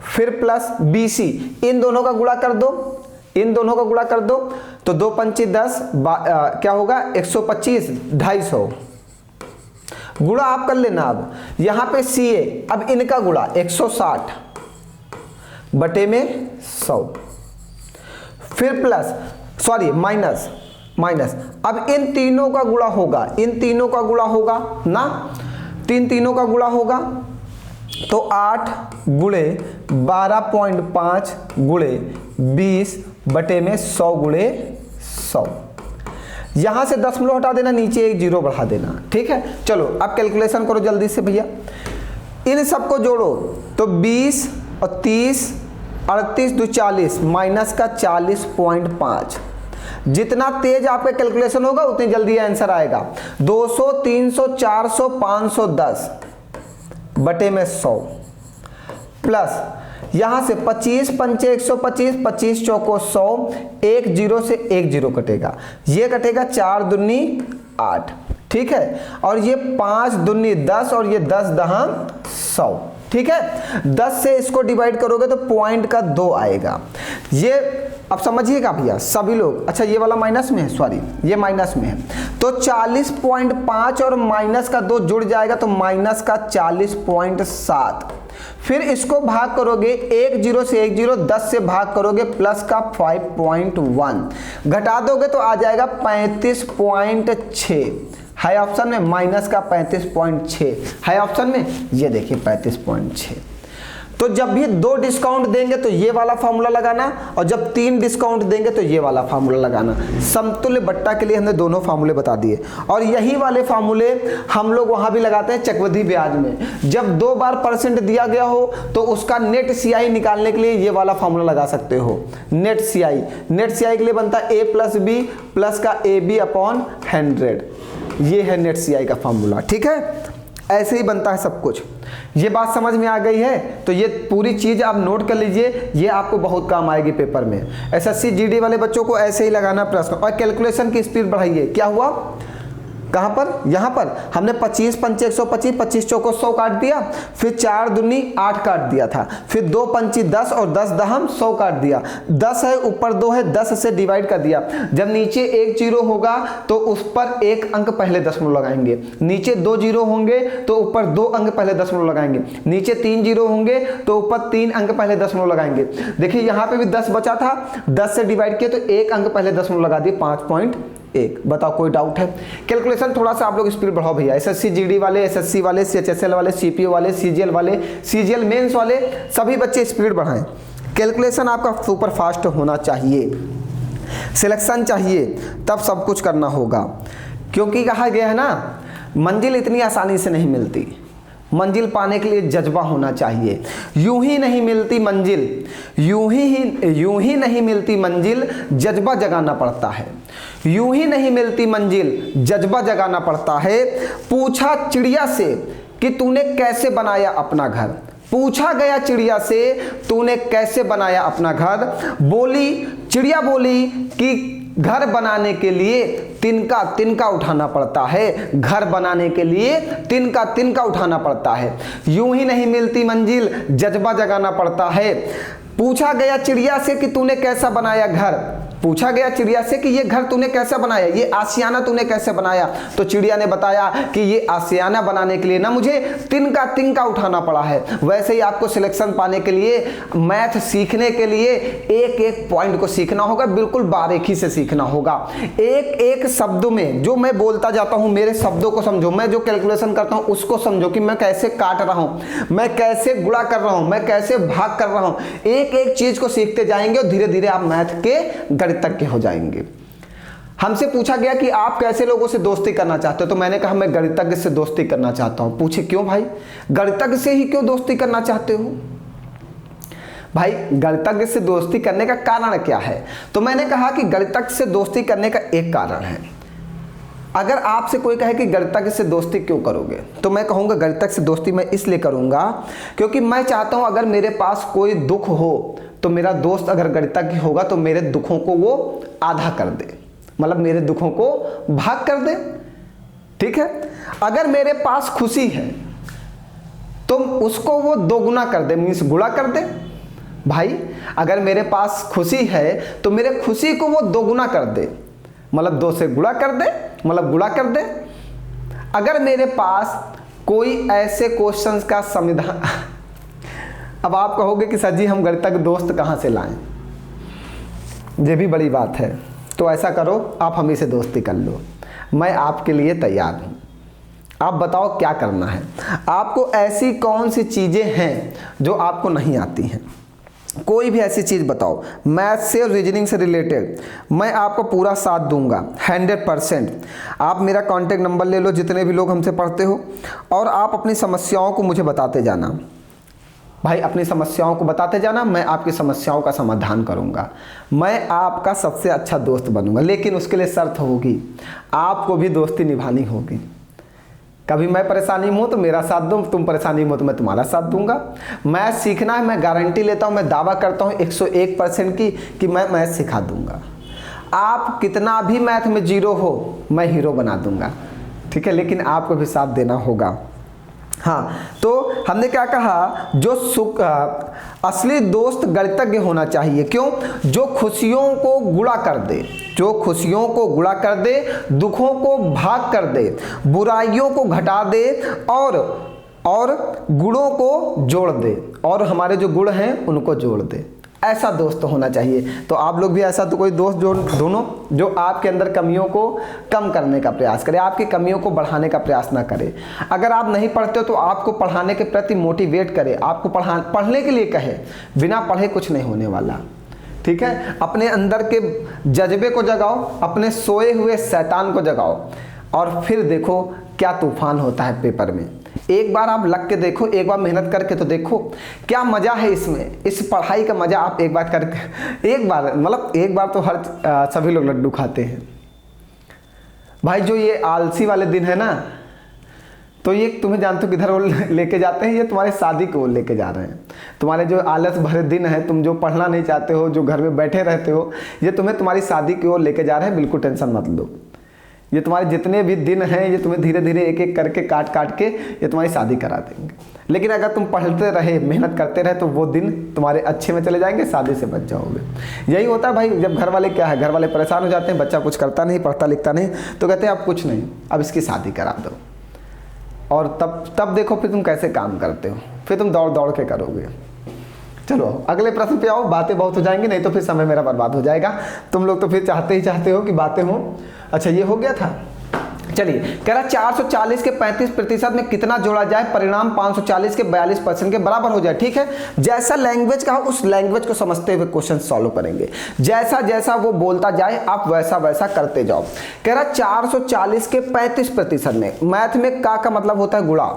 फिर प्लस BC, इन दोनों का गुणा कर दो, इन दोनों का गुणा कर दो, तो 2×5 = 10, क्या होगा? 125, 250। गुणा आप कर लेना। अब यहां पे CA, अब इनका गुणा 160 बटे में 100, फिर प्लस, सॉरी माइनस, अब इन तीनों का गुणा होगा, इन तीनों का गुणा होगा ना, तीनों का गुणा होगा, तो 8 × 12.5 × 20 बटे में 100 × 100। यहां से 10 हटा देना, नीचे एक 0 बढ़ा देना। ठीक है, चलो अब कैलकुलेशन करो जल्दी से भैया। इन सबको जोड़ो तो 20 और 30 38 दो 40 माइनस का 40.5। जितना तेज आपका कैलकुलेशन होगा उतनी जल्दी आंसर आएगा। 200, 300, 400, 510 बटे में 100 प्लस यहां से 25 पंचे 125, 25 चौको 100, एक जीरो से एक जीरो कटेगा, ये कटेगा 4 दूनी 8, ठीक है। और ये 5 दूनी 10 और ये 10 दहम 100, ठीक है। 10 से इसको डिवाइड करोगे तो पॉइंट का 2 आएगा। ये अब समझिएगा भैया सभी लोग। अच्छा ये वाला माइनस में है, सॉरी ये माइनस में है, तो 40.5 और माइनस का 2 जुड़ जाएगा तो माइनस का 40.7। फिर इसको भाग करोगे, एक जीरो से एक जीरो, 10 से भाग करोगे प्लस का 5.1, घटा दोगे तो आ जाएगा 35.6 है ऑप्शन में, माइनस का 35.6 है ऑप्शन में, ये देखिए 35.6। तो जब भी 2 डिस्काउंट देंगे तो ये वाला फार्मूला लगाना, और जब 3 डिस्काउंट देंगे तो ये वाला फार्मूला लगाना। समतुल्य बट्टा के लिए हमने दोनों फार्मूले बता दिए, और यही वाले फार्मूले हम लोग वहां भी लगाते हैं चक्रवृद्धि ब्याज में। जब 2 बार % दिया गया हो तो उसका नेट CI निकालने के लिए ये वाला फार्मूला लगा सकते हो। नेट CI के लिए बनता है A + B प्लस का AB/100, ये है नेट CI का फार्मूला, ठीक है। ऐसे ही बनता है सब कुछ। ये बात समझ में आ गई है तो ये पूरी चीज आप नोट कर लीजिए, ये आपको बहुत काम आएगी पेपर में। SSC GD वाले बच्चों को ऐसे ही लगाना प्रश्न। और कैलकुलेशन की स्पीड बढ़ाइए। क्या हुआ, कहां पर, यहां पर हमने 25 पंचे 125, 25 चौको 100 काट दिया, फिर 4 दूनी 8 काट दिया था, फिर 2 पंची 10 और 10 दहम 100 काट दिया। 10 है ऊपर 2 है, 10 से डिवाइड कर दिया। जब नीचे एक जीरो होगा तो उस पर एक अंक पहले दशमलव लगाएंगे, नीचे 2 जीरो होंगे तो ऊपर 2 अंक पहले दशमलव लगाएंगे, नीचे 3 जीरो होंगे तो ऊपर 3 अंक पहले दशमलव लगाएंगे। देखिए यहाँ पे भी 10 बचा था, 10 से डिवाइड किया तो एक अंक पहले दशमलव लगा दिए, 5.1। बताओ कोई डाउट है? कैलकुलेशन थोड़ा सा आप लोग स्पीड बढ़ाओ भैया। SSC GD वाले, SSC वाले, CHSL वाले, CPO वाले, CGL वाले, CGL मेंस वाले, सभी बच्चे स्पीड बढ़ाएं। कैलकुलेशन आपका सुपर फास्ट होना चाहिए, सिलेक्शन चाहिए, तब सब कुछ करना होगा। क्योंकि कहा गया है ना, मंजिल इतनी आसानी से नहीं मिलती, मंजिल पाने के लिए जज्बा होना चाहिए। यूं ही नहीं मिलती मंजिल, यूं ही नहीं मिलती मंजिल, जज्बा जगाना पड़ता है। यूं ही नहीं मिलती मंजिल, जज्बा जगाना पड़ता है। पूछा चिड़िया से कि तूने कैसे बनाया अपना घर, पूछा गया चिड़िया से तूने कैसे बनाया अपना घर। बोली चिड़िया बोली कि घर बनाने के लिए तिनका तिनका उठाना पड़ता है, घर बनाने के लिए तिनका तिनका उठाना पड़ता है। यूं ही नहीं मिलती मंजिल, जज्बा जगाना पड़ता है। पूछा गया चिड़िया से कि तूने कैसा बनाया घर, पूछा गया चिड़िया से कि ये घर तूने कैसा बनाया, ये आशियाना तूने कैसे बनाया। तो चिड़िया ने बताया कि ये आशियाना बनाने के लिए ना मुझे तिनका तिनका उठाना पड़ा है। वैसे ही आपको सिलेक्शन पाने के लिए, मैथ सीखने के लिए एक एक पॉइंट को सीखना होगा, बिल्कुल बारीकी से सीखना होगा। एक एक शब्द में जो मैं बोलता जाता हूँ, मेरे शब्दों को समझो, मैं जो कैलकुलेशन करता हूँ उसको समझो कि मैं कैसे काट रहा हूँ, मैं कैसे गुणा कर रहा हूँ, मैं कैसे भाग कर रहा हूँ। एक एक चीज को सीखते जाएंगे और धीरे धीरे आप मैथ के गणितज्ञ हो जाएंगे। हमसे पूछा गया कि आप कैसे लोगों से दोस्ती करना चाहते हो, तो मैंने कहा मैं गणितज्ञ से दोस्ती करना चाहता हूं। पूछे क्यों भाई, गणितज्ञ से ही क्यों दोस्ती करना चाहते हो? भाई गणितज्ञ से दोस्ती करने का कारण क्या है? तो मैंने कहा कि गणितज्ञ से दोस्ती करने का एक कारण है। अगर आपसे कोई कहे कि गणितज्ञ से दोस्ती क्यों करोगे, तो मैं कहूँगा गणितज्ञ से दोस्ती मैं इसलिए करूँगा क्योंकि मैं चाहता हूँ अगर मेरे पास कोई दुख हो तो मेरा दोस्त अगर गणितज्ञ होगा तो मेरे दुखों को वो आधा कर दे, मतलब मेरे दुखों को भाग कर दे, ठीक है। अगर मेरे पास खुशी है तो उसको वो दोगुना कर दे, मीन्स गुणा कर दे। भाई अगर मेरे पास खुशी है तो मेरे खुशी को वो दोगुना कर दे, मतलब 2 से गुणा कर दे, मतलब गुणा कर दे। अगर मेरे पास कोई ऐसे क्वेश्चंस का समाधान अब आप कहोगे कि सर जी हम गणितज्ञ दोस्त कहाँ से लाएं, ये भी बड़ी बात है। तो ऐसा करो, आप हम ही से दोस्ती कर लो, मैं आपके लिए तैयार हूँ। आप बताओ क्या करना है आपको, ऐसी कौन सी चीज़ें हैं जो आपको नहीं आती हैं, कोई भी ऐसी चीज़ बताओ मैथ से और रीजनिंग से रिलेटेड, मैं आपको पूरा साथ दूंगा 100%। आप मेरा कॉन्टेक्ट नंबर ले लो, जितने भी लोग हमसे पढ़ते हो, और आप अपनी समस्याओं को मुझे बताते जाना। भाई अपनी समस्याओं को बताते जाना, मैं आपकी समस्याओं का समाधान करूंगा, मैं आपका सबसे अच्छा दोस्त बनूंगा। लेकिन उसके लिए शर्त होगी, आपको भी दोस्ती निभानी होगी। कभी मैं परेशानी में हूँ तो मेरा साथ दो, तुम परेशानी में हो तो मैं तुम्हारा साथ दूंगा। मैथ सीखना है, मैं गारंटी लेता हूँ, मैं दावा करता हूँ 101% की कि मैं मैथ सिखा दूंगा। आप कितना भी मैथ में जीरो हो, मैं हीरो बना दूंगा, ठीक है। लेकिन आपको भी साथ देना होगा। हाँ, तो हमने क्या कहा, जो असली दोस्त गणितज्ञ होना चाहिए। क्यों? जो खुशियों को गुणा कर दे, जो खुशियों को गुणा कर दे, दुखों को भाग कर दे, बुराइयों को घटा दे और गुणों को जोड़ दे, और हमारे जो गुण हैं उनको जोड़ दे। ऐसा दोस्त होना चाहिए। तो आप लोग भी ऐसा तो कोई दोस्त जो दोनों जो आपके अंदर कमियों को कम करने का प्रयास करे, आपकी कमियों को बढ़ाने का प्रयास ना करे। अगर आप नहीं पढ़ते हो तो आपको पढ़ाने के प्रति मोटिवेट करे, आपको पढ़ने के लिए कहे। बिना पढ़े कुछ नहीं होने वाला, ठीक है। अपने अंदर के जज्बे को जगाओ, अपने सोए हुए शैतान को जगाओ, और फिर देखो क्या तूफान होता है पेपर में। एक बार आप लग के देखो, एक बार मेहनत करके तो देखो क्या मज़ा है इसमें। इस पढ़ाई का मज़ा आप एक बार करके, एक बार तो सभी लोग लड्डू खाते हैं भाई। जो ये आलसी वाले दिन है ना, तो ये तुम्हें जानते हो किधर वो लेके जाते हैं, ये तुम्हारे शादी को लेके जा रहे हैं। तुम्हारे जो आलस भरे दिन है, तुम जो पढ़ना नहीं चाहते हो, जो घर में बैठे रहते हो, ये तुम्हें तुम्हारी शादी की ओर लेके जा रहे हैं। बिल्कुल टेंशन मत लो, ये तुम्हारे जितने भी दिन हैं ये तुम्हें धीरे धीरे एक एक करके काट के ये तुम्हारी शादी करा देंगे। लेकिन अगर तुम पढ़ते रहे, मेहनत करते रहे, तो वो दिन तुम्हारे अच्छे में चले जाएंगे, शादी से बच जाओगे। यही होता है भाई, जब घर वाले क्या है, घर वाले परेशान हो जाते हैं, बच्चा कुछ करता नहीं, पढ़ता लिखता नहीं, तो कहते हैं अब कुछ नहीं, अब इसकी शादी करा दो। और तब देखो फिर तुम कैसे काम करते हो, फिर तुम दौड़ दौड़ के करोगे। चलो अगले प्रश्न पे आओ। बातें बहुत हो जाएंगी, नहीं तो फिर समय मेरा बर्बाद हो जाएगा। तुम लोग तो फिर चाहते हो कि बातें हों। अच्छा, ये हो गया था। चलिए, कह रहा 440 के 35% में कितना जोड़ा जाए परिणाम 540 के 42% के बराबर हो जाए। ठीक है, जैसा लैंग्वेज कहा उस लैंग्वेज को समझते हुए क्वेश्चन सॉल्व करेंगे। जैसा जैसा वो बोलता जाए आप वैसा वैसा करते जाओ। कह रहा 440 के 35% में, मैथ में का मतलब होता है गुणा।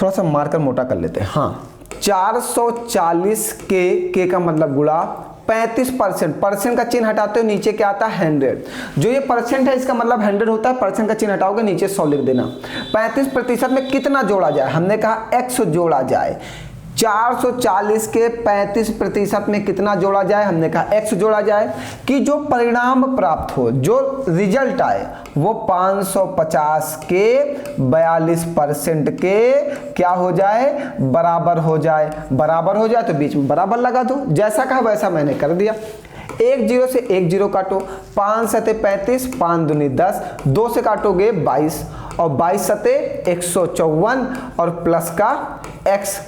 थोड़ा सा मार्कर मोटा कर लेते हैं। हाँ, 440 के का मतलब गुणा 35%, परसेंट का चिन्ह हटाते हो नीचे क्या आता है 100। जो ये परसेंट है इसका मतलब 100 होता है, परसेंट का चिन्ह हटाओगे नीचे 100 लिख देना। 35% में कितना जोड़ा जाए, हमने कहा x जोड़ा जाए। 440 के 35% में कितना जोड़ा जाए, हमने कहा x जोड़ा जाए, कि जो परिणाम प्राप्त हो, जो रिजल्ट आए वो 550 के 42% के क्या हो जाए, बराबर हो जाए। बराबर हो जाए तो बीच में बराबर लगा दो, जैसा कहा वैसा मैंने कर दिया। एक जीरो से एक जीरो काटो, 5 सते 35, 5 दूनी 10, 2 से काटोगे 22 और 22 सते 154 और प्लस का x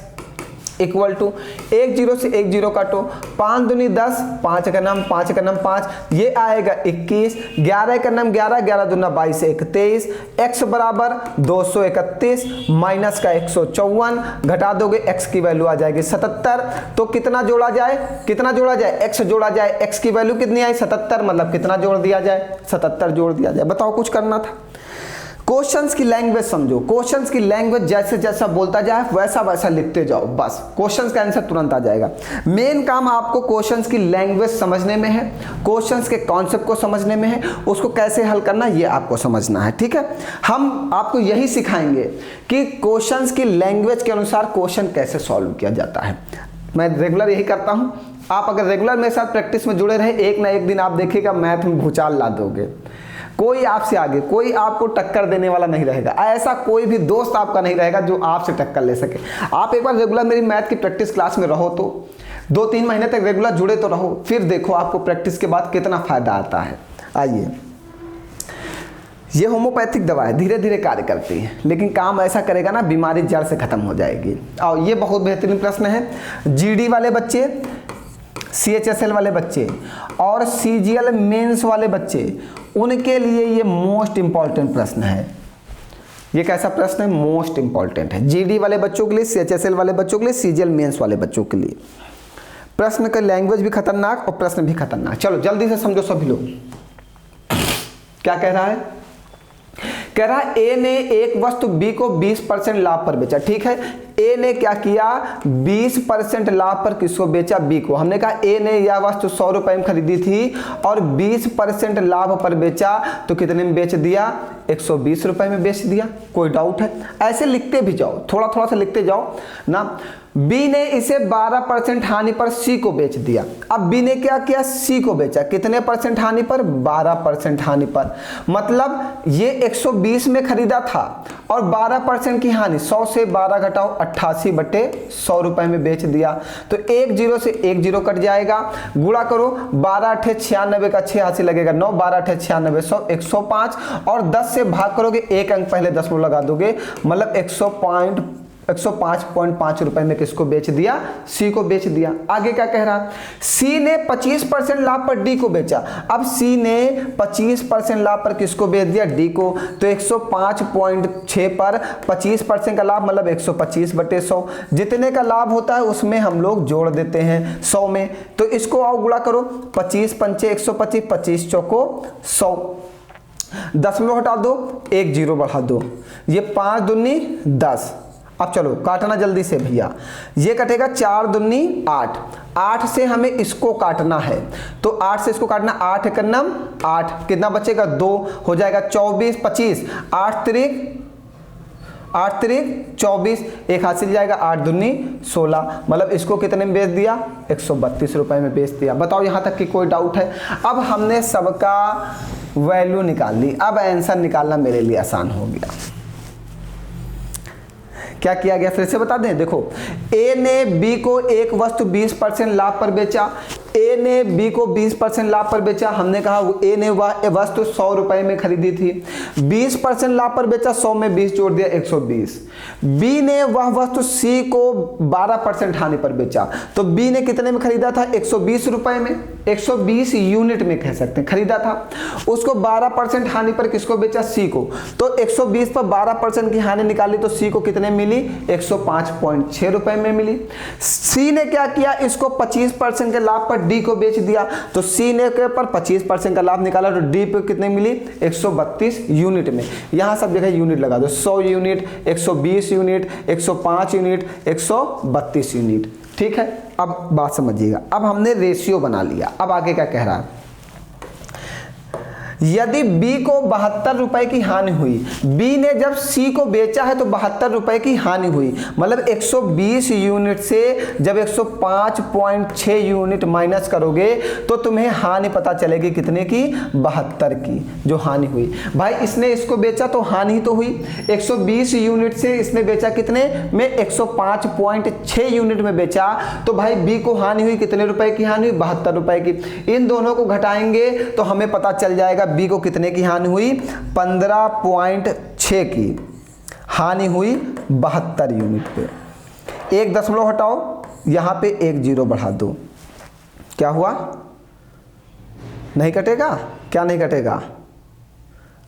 इक्वल टू 1 जीरो से 1 जीरो काटो, 5 दूनी 10, 5 का नाम 5, ये आएगा 21, 11 का नाम 11, 11 दूना 22 23, x बराबर 231 माइनस का 154, घटा दोगे x की वैल्यू आ जाएगी 77। तो कितना जोड़ा जाए, x जोड़ा जाए, x की वैल्यू कितनी आई 77, मतलब कितना जोड़ दिया जाए, 77 जोड़ दिया जाए। बताओ, कुछ करना था। क्वेश्चंस की लैंग्वेज समझो, क्वेश्चंस की लैंग्वेज जैसे जैसा बोलता जाए वैसा वैसा लिखते जाओ, बस क्वेश्चंस का आंसर तुरंत आ जाएगा। मेन काम आपको क्वेश्चंस की लैंग्वेज समझने में है, क्वेश्चंस के कॉन्सेप्ट को समझने में है, उसको कैसे हल करना ये आपको समझना है। ठीक है, हम आपको यही सिखाएंगे कि क्वेश्चंस की लैंग्वेज के अनुसार क्वेश्चन कैसे सॉल्व किया जाता है। मैं रेगुलर यही करता हूँ। आप अगर रेगुलर मेरे साथ प्रैक्टिस में जुड़े रहे, एक ना एक दिन आप देखिएगा मैथ में भूचाल ला दोगे। कोई आपसे आगे, कोई आपको टक्कर देने वाला नहीं रहेगा। ऐसा कोई भी दोस्त आपका नहीं रहेगा जो आपसे टक्कर ले सके। आप एक बार रेगुलर मेरी मैथ की प्रैक्टिस क्लास में रहो, तो 2-3 महीने तक रेगुलर जुड़े तो रहो, फिर देखो आपको प्रैक्टिस के बाद कितना फायदा आता है। आइए, ये होम्योपैथिक दवा है, धीरे धीरे कार्य करती है, लेकिन काम ऐसा करेगा ना, बीमारी जड़ से खत्म हो जाएगी। और ये बहुत बेहतरीन प्रश्न है। जीडी वाले बच्चे, CHSL वाले बच्चे और CGL मेंस वाले बच्चे, उनके लिए ये मोस्ट इंपॉर्टेंट प्रश्न है। ये कैसा प्रश्न है, मोस्ट इंपॉर्टेंट है। जीडी वाले बच्चों के लिए, CHSL वाले बच्चों के लिए, CGL मेंस वाले बच्चों के लिए। प्रश्न का लैंग्वेज भी खतरनाक और प्रश्न भी खतरनाक। चलो जल्दी से समझो सभी लोग। क्या कह रहा है, कह रहा है A ने एक वस्तु B को 20% लाभ पर बेचा। ठीक है, ए ने क्या किया, 20% लाभ पर किसको बेचा, बी को। हमने कहा ए ने यह वस्तु 100 रुपए में खरीदी थी और 20% लाभ पर बेचा, तो कितने में बेच दिया, 120 रुपए में बेच दिया। कोई डाउट है? ऐसे लिखते भी जाओ, थोड़ा थोड़ा सा लिखते जाओ ना। बी ने इसे 12% हानि पर सी को बेच दिया। अब बी ने क्या किया, सी को बेचा, कितने परसेंट हानि पर, 12% हानि पर। मतलब ये 120 में खरीदा था और 12% की हानि, 100 से 12 घटाओ 88/100 रुपए में बेच दिया। तो एक जीरो से एक जीरो कट जाएगा, गुणा करो, 12 × 96 का 6 हाथ से लगेगा 9, 12 × 96 100, 105 और 10 से भाग करोगे, एक अंक पहले दशमलव लगा दोगे, मतलब 105.5 रुपए में किसको बेच दिया, सी को बेच दिया। आगे क्या कह रहा, सी ने 25% लाभ पर डी को बेचा। अब सी ने 25% लाभ पर किसको बेच दिया, डी को। तो 105.6 पर 25% का लाभ मतलब 125/100। जितने का लाभ होता है उसमें हम लोग जोड़ देते हैं 100 में। तो इसको आओ गुणा करो, 25 × 5 = 125, 25 चौको 100, दशमलव हटा दो, एक जीरो बढ़ा दो, ये 5 दूनी 10। अब चलो काटना जल्दी से भैया, ये कटेगा 4 दूनी 8, 8 से हमें इसको काटना है, तो 8 से इसको काटना, 8 × 9 8, कितना बचेगा, 2 हो जाएगा, 24 25, 8 त्रिक 24, एक हाथ से जाएगा, 8 दूनी 16, मतलब इसको कितने में बेच दिया, 132 रुपए में बेच दिया। बताओ यहाँ तक कि कोई डाउट है? अब हमने सबका वैल्यू निकाल ली, अब आंसर निकालना मेरे लिए आसान हो गया। क्या किया गया फिर से बता दें, देखो ए ने बी को एक वस्तु 20% लाभ पर बेचा, ए ने बी को 20% लाभ पर बेचा। हमने कहा ए ने वह वस्तु 100 रुपए में खरीदी थी, 20% लाभ पर बेचा, 100 में 20 जोड़ दिया, 120। बी ने वह वस्तु सी को 12% हानि पर बेचा, तो बी ने कितने में खरीदा था, 120 रुपए में, 120 यूनिट में कह सकते हैं खरीदा था। उसको 12% हानि पर किसको बेचा, सी को। तो 120 पर 12% की हानि निकाली तो सी को कितने मिली, 105.6 रुपए में मिली। सी ने क्या किया, इसको 25% के लाभ पर डी को बेच दिया, तो सी ने के पर 25% का लाभ निकाला, तो डी पे कितने मिली, 132 यूनिट में। यहां सब जगह यूनिट लगा दो, 100 यूनिट, 120 यूनिट, 105 यूनिट, 132 यूनिट। ठीक है, अब बात समझिएगा। अब हमने रेशियो बना लिया, अब आगे क्या कह रहा है, यदि बी को 72 रुपए की हानि हुई, बी ने जब सी को बेचा है तो 72 रुपए की हानि हुई, मतलब 120 यूनिट से जब 105.6 यूनिट माइनस करोगे तो तुम्हें हानि पता चलेगी कितने की, 72 की जो हानि हुई। भाई इसने इसको बेचा तो हानि तो हुई, 120 यूनिट से इसने बेचा कितने में, 105.6 यूनिट में बेचा, तो भाई बी को हानि हुई कितने रुपए की हानि हुई, 72 रुपए की। इन दोनों को घटाएंगे तो हमें पता चल जाएगा बी को कितने की हानि हुई, 15.6 की हानि हुई 72 यूनिट पे। एक दशमलव हटाओ, यहां पे एक जीरो बढ़ा दो, क्या हुआ, नहीं कटेगा, क्या नहीं कटेगा,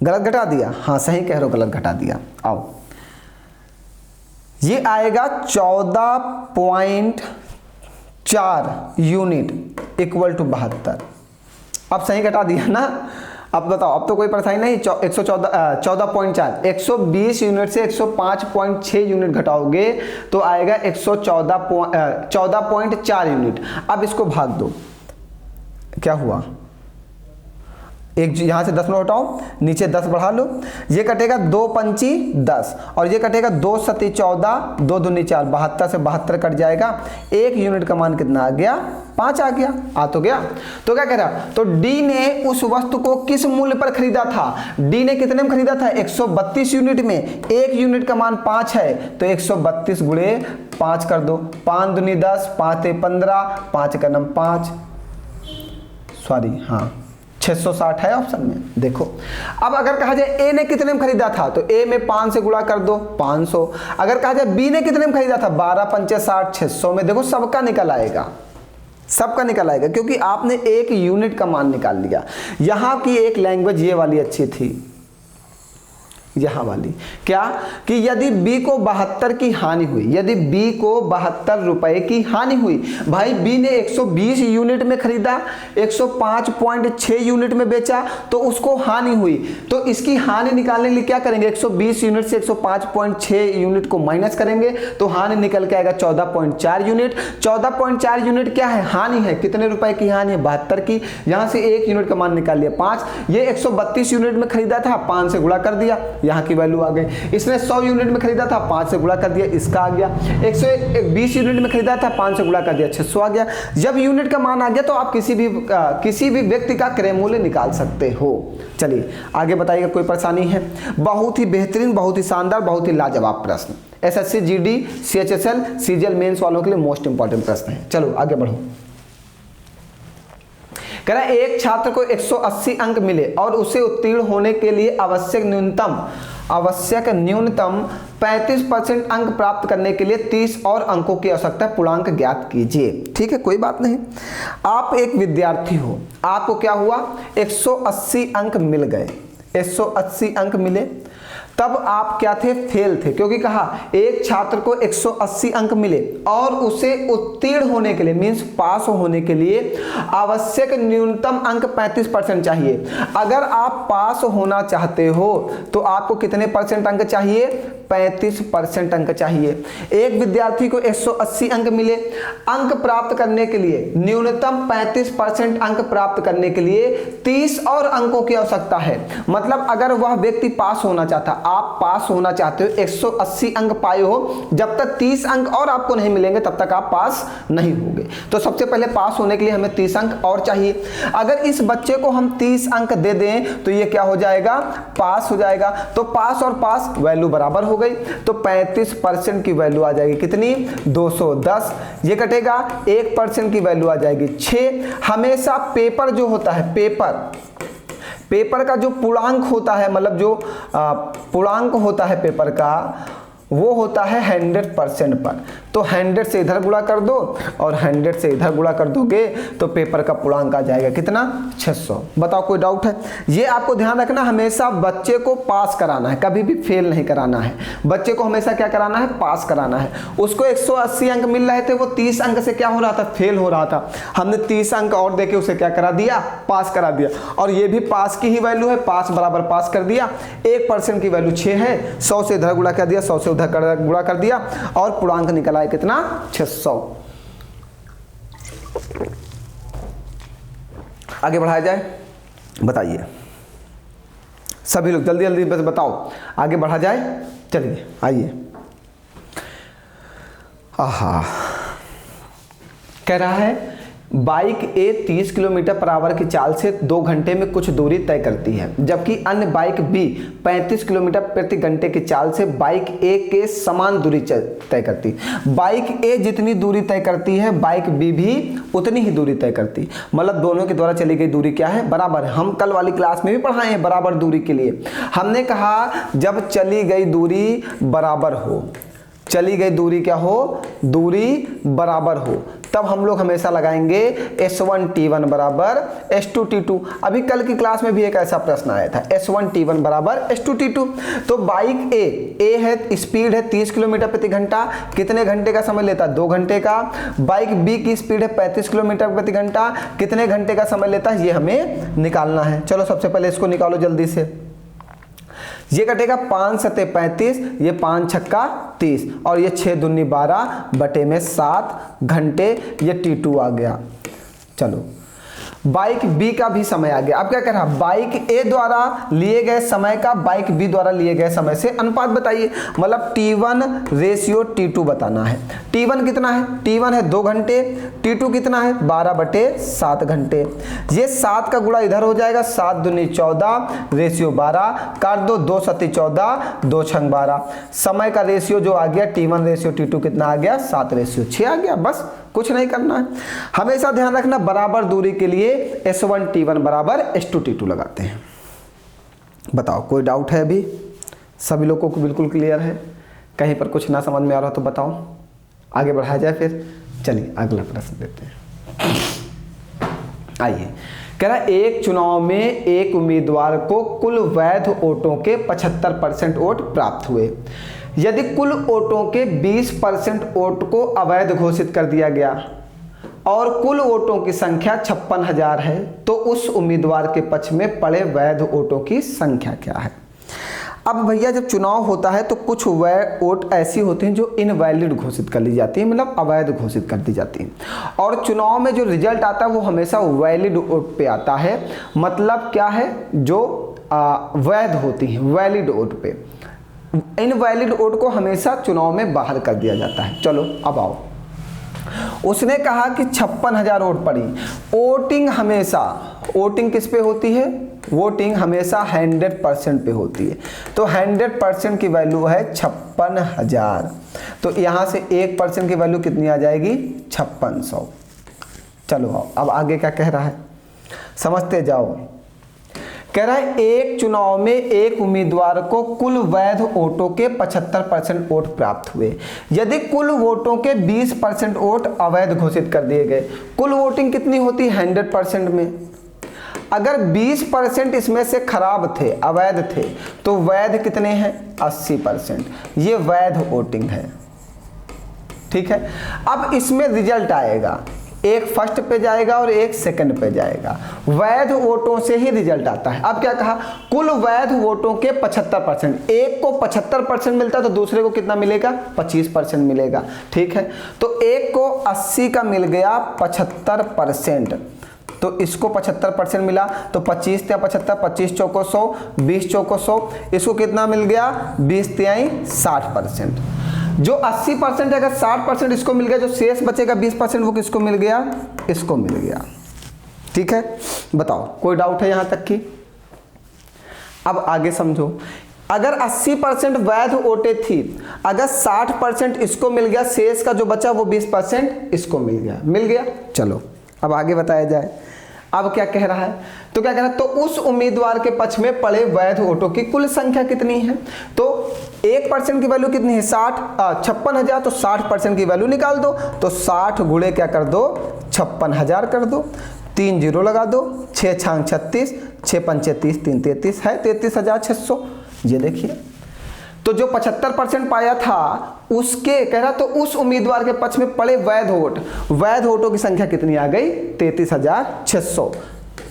गलत घटा दिया, हाँ सही कह रहे हो, गलत घटा दिया। आओ ये आएगा 14.4 यूनिट इक्वल टू 72। अब सही घटा दिया ना, अब बताओ, अब तो कोई परेशानी नहीं। 14.4, 120 यूनिट से 105.6 यूनिट घटाओगे तो आएगा 14.4 यूनिट। अब इसको भाग दो, क्या हुआ, एक यहां से 10 में हटाओ, नीचे 10 बढ़ा लो, ये कटेगा 2 पंची 10 और ये कटेगा 2 सती 14, 2 दूनी 4, 72 से 72 कट जाएगा। एक यूनिट का मान कितना आ गया, 5 आ गया, आ तो गया। तो क्या कह रहा, तो डी ने उस वस्तु को किस मूल्य पर खरीदा था, डी ने कितने में खरीदा था, 132 यूनिट में। एक यूनिट का मान 5 है तो 132 गुणे 5 कर दो, 5 दूनी 10, 5 ते 15, 5 का नम 5, सॉरी हाँ 660 है ऑप्शन में। देखो अब अगर कहा जाए ए ने कितने में खरीदा था, तो ए में 5 से गुणा कर दो, 500। अगर कहा जाए बी ने कितने में खरीदा था, 12 पंचे 60, 600 में। देखो सबका निकल आएगा, सबका निकल आएगा, क्योंकि आपने एक यूनिट का मान निकाल लिया। यहां की एक लैंग्वेज ये वाली अच्छी थी, यहाँ वाली, क्या कि यदि B को 72 की हानि हुई, यदि B को 72 रुपए की हानि हुई, भाई B ने 120 यूनिट में खरीदा, 105.6 यूनिट में बेचा, तो उसको हानि हुई। तो इसकी हानि निकालने के लिए क्या करेंगे, 120 यूनिट से 105.6 यूनिट को माइनस करेंगे तो हानि निकल के आएगा 14.4 यूनिट। 14.4 यूनिट क्या है, हानि है। कितने रुपए की हानि है, 72 की। यहां से 1 यूनिट का मान निकाल लिया 5। ये 132 यूनिट में खरीदा था, 5 से गुणा कर दिया, यहाँ की वैल्यू आ गई। इसने 100 यूनिट में खरीदा था, 5 से गुणा कर दिया, इसका आ गया। 120 यूनिट में खरीदा था, 5 से गुणा कर दिया, 600 आ गया। जब यूनिट का मान आ गया तो आप किसी भी व्यक्ति का क्रय मूल्य निकाल सकते हो। चलिए आगे बताइएगा, कोई परेशानी है। बहुत ही बेहतरीन, बहुत ही शानदार, बहुत ही लाजवाब प्रश्न, SSC GD CHSL CGL mains वालों के लिए मोस्ट इंपॉर्टेंट प्रश्न है। चलो आगे बढ़ो। कह रहा है एक छात्र को 180 अंक मिले और उसे उत्तीर्ण होने के लिए आवश्यक न्यूनतम 35% अंक प्राप्त करने के लिए 30 और अंकों की आवश्यकता, पूर्णांक ज्ञात कीजिए। ठीक है, कोई बात नहीं। आप एक विद्यार्थी हो, आपको क्या हुआ, 180 अंक मिल गए, 180 अंक मिले, तब आप क्या थे, फेल थे, क्योंकि कहा एक छात्र को 180 अंक मिले और उसे उत्तीर्ण होने के लिए, मींस पास होने के लिए आवश्यक न्यूनतम अंक 35% चाहिए। अगर आप पास होना चाहते हो तो आपको कितने परसेंट अंक चाहिए, 35% अंक चाहिए। एक विद्यार्थी को 180 अंक मिले, अंक प्राप्त करने के लिए, न्यूनतम 35% अंक प्राप्त करने के लिए 30 और अंकों की आवश्यकता है। मतलब अगर वह व्यक्ति पास होना चाहता, आप पास होना चाहते हो, 180 अंक पाए हो, जब तक 30 अंक और आपको नहीं मिलेंगे तब तक आप पास नहीं होंगे। तो सबसे पहले पास होने के लिए हमें 30 अंक और चाहिए। अगर इस बच्चे को हम 30 अंक दे दें तो ये क्या हो जाएगा, पास हो जाएगा। तो पास और पास वैल्यू बराबर हो गई, तो 35% की वैल्यू आ जाएगी कितनी, 210। ये कटेगा, 1% की वैल्यू आ जाएगी 6। हमेशा पेपर जो होता है, पेपर का जो पूर्णांक होता है, मतलब जो पूर्णांक होता है पेपर का, वो होता है 100% पर। तो 100 से इधर गुणा कर दो और 100 से इधर गुणा कर दोगे तो पेपर का पूर्णांक आ जाएगा कितना, 600। बताओ कोई डाउट है। ये आपको ध्यान रखना, हमेशा बच्चे को पास कराना है, कभी भी फेल नहीं कराना है। बच्चे को हमेशा क्या कराना है, पास कराना है। उसको 180 अंक मिल रहे थे, वो 30 अंक से क्या हो रहा था, फेल हो रहा था। हमने 30 अंक और देके उसे क्या करा दिया, पास करा दिया। और ये भी पास की ही वैल्यू है, पास बराबर पास कर दिया। 1% की वैल्यू 6 है, 100 से इधर गुणा कर दिया, 100 से उधर गुणा कर दिया और पूर्णांक निकला है कितना, 600। आगे बढ़ाया जाए, बताइए सभी लोग जल्दी जल्दी बस बताओ, आगे बढ़ा जाए। चलिए आइए। आहा, कह रहा है बाइक ए 30 किलोमीटर पर आवर की चाल से 2 घंटे में कुछ दूरी तय करती है, जबकि अन्य बाइक बी 35 किलोमीटर प्रति घंटे की चाल से बाइक ए के समान दूरी तय करती है। बाइक ए जितनी दूरी तय करती है, बाइक बी भी उतनी ही दूरी तय करती। मतलब दोनों के द्वारा चली गई दूरी क्या है, बराबर। हम कल वाली क्लास में भी पढ़ाए हैं बराबर दूरी के लिए। हमने कहा जब चली गई दूरी बराबर हो, चली गई दूरी क्या हो, दूरी बराबर हो, तब हम लोग हमेशा लगाएंगे S1T1 बराबर S2T2। अभी कल की क्लास में भी एक ऐसा प्रश्न आया था, S1T1 बराबर S2T2। तो बाइक ए है, स्पीड है 30 किलोमीटर प्रति घंटा, कितने घंटे का समय लेता है, 2 घंटे का। बाइक बी की स्पीड है 35 किलोमीटर प्रति घंटा, कितने घंटे का समय लेता है, ये हमें निकालना है। चलो सबसे पहले इसको निकालो जल्दी से। ये कटेगा 5 सते 35, ये 5 छक्का 30 और ये 6 दूनी 12 बटे में 7 घंटे, ये T2 आ गया। चलो बाइक बी का भी समय आ गया। अब क्या कर रहा, बाइक ए द्वारा लिए गए समय का बाइक बी द्वारा लिए गए समय से अनुपात बताइए। मतलब T1 रेशियो T2 बताना है। T1 कितना है, T1 है 2 घंटे, T2 कितना है 12/7 घंटे। ये 7 का गुणा इधर हो जाएगा, 7 दूनी 14 रेशियो 12, काट दो, 2 सती 14, 2 छंग 12। समय का रेशियो जो आ गया T1 रेशियो T2 कितना आ गया, 7/6 आ गया। बस कुछ नहीं करना है। हमेशा ध्यान रखना बराबर दूरी के लिए S1T1 बराबर S2T2 लगाते हैं। बताओ कोई डाउट है अभी, सभी लोगों को बिल्कुल क्लियर है, कहीं पर कुछ ना समझ में आ रहा तो बताओ, आगे बढ़ाया जाए फिर। चलिए अगला प्रश्न देते हैं। आइए, कह रहा एक चुनाव में एक उम्मीदवार को कुल वैध वोटों के 75% वोट प्राप्त हुए। यदि कुल वोटों के 20% वोट को अवैध घोषित कर दिया गया और कुल वोटों की संख्या 56,000 है, तो उस उम्मीदवार के पक्ष में पड़े वैध वोटों की संख्या क्या है। अब भैया जब चुनाव होता है तो कुछ वोट ऐसी होती हैं जो इनवैलिड घोषित कर ली जाती है, मतलब अवैध घोषित कर दी जाती है, और चुनाव में जो रिजल्ट आता है वो हमेशा वैलिड वोट पे आता है। मतलब क्या है, जो वैध होती हैं वैलिड वोट पे, इनवैलिड वोट को हमेशा चुनाव में बाहर कर दिया जाता है। चलो अब आओ, उसने कहा कि 56,000 वोट पड़ी। वोटिंग किस पे होती है, वोटिंग हमेशा 100% पे होती है, तो 100% की वैल्यू है 56,000, तो यहाँ से 1% की वैल्यू कितनी आ जाएगी, 5600। चलो आओ, अब आगे क्या कह रहा है समझते जाओ। कह रहा है एक चुनाव में एक उम्मीदवार को कुल वैध वोटों के 75% वोट प्राप्त हुए। यदि कुल वोटों के 20% वोट अवैध घोषित कर दिए गए। कुल वोटिंग कितनी होती है 100% में, अगर 20% इसमें से खराब थे, अवैध थे, तो वैध कितने हैं 80%। ये वैध वोटिंग है, ठीक है। अब इसमें रिजल्ट आएगा, एक फर्स्ट पे जाएगा और एक सेकंड पे जाएगा। वैध वोटों से ही रिजल्ट आता है। अब क्या कहा, कुल वैध वोटों के 75%, एक को 75% मिलता है तो दूसरे को कितना मिलेगा 25% मिलेगा, ठीक है। तो एक को 80 का मिल गया 75%, तो इसको 75% मिला, तो 25 या 75, 25 चौको 100, 20 चौको 100, इसको कितना मिल गया 20 तिहाई 60%। जो 80% है, अगर 60% इसको मिल गया, जो शेष बचेगा 20% वो किसको मिल गया, इसको मिल गया, ठीक है। बताओ कोई डाउट है यहां तक की। अब आगे समझो, अगर 80% वैध वोटें थी, अगर 60% इसको मिल गया, शेष का जो बचा वो 20% इसको मिल गया। चलो अब आगे बताया जाए। अब क्या कह रहा है, तो क्या कह रहा है, तो उस उम्मीदवार के पक्ष में पड़े वैध वोटों की कुल संख्या कितनी है। तो 1% की वैल्यू कितनी है 56,000, तो 60% की वैल्यू निकाल दो, तो 60 गुणे क्या कर दो 56,000 कर दो, 3 जीरो लगा दो, 6 छांग 36, 6 पंचे 30, 3 33 है 33,600। ये देखिए, तो जो 75% पाया था उसके कह रहा, तो उस उम्मीदवार के पक्ष में पड़े वैध वोटों की संख्या कितनी आ गई 33,600।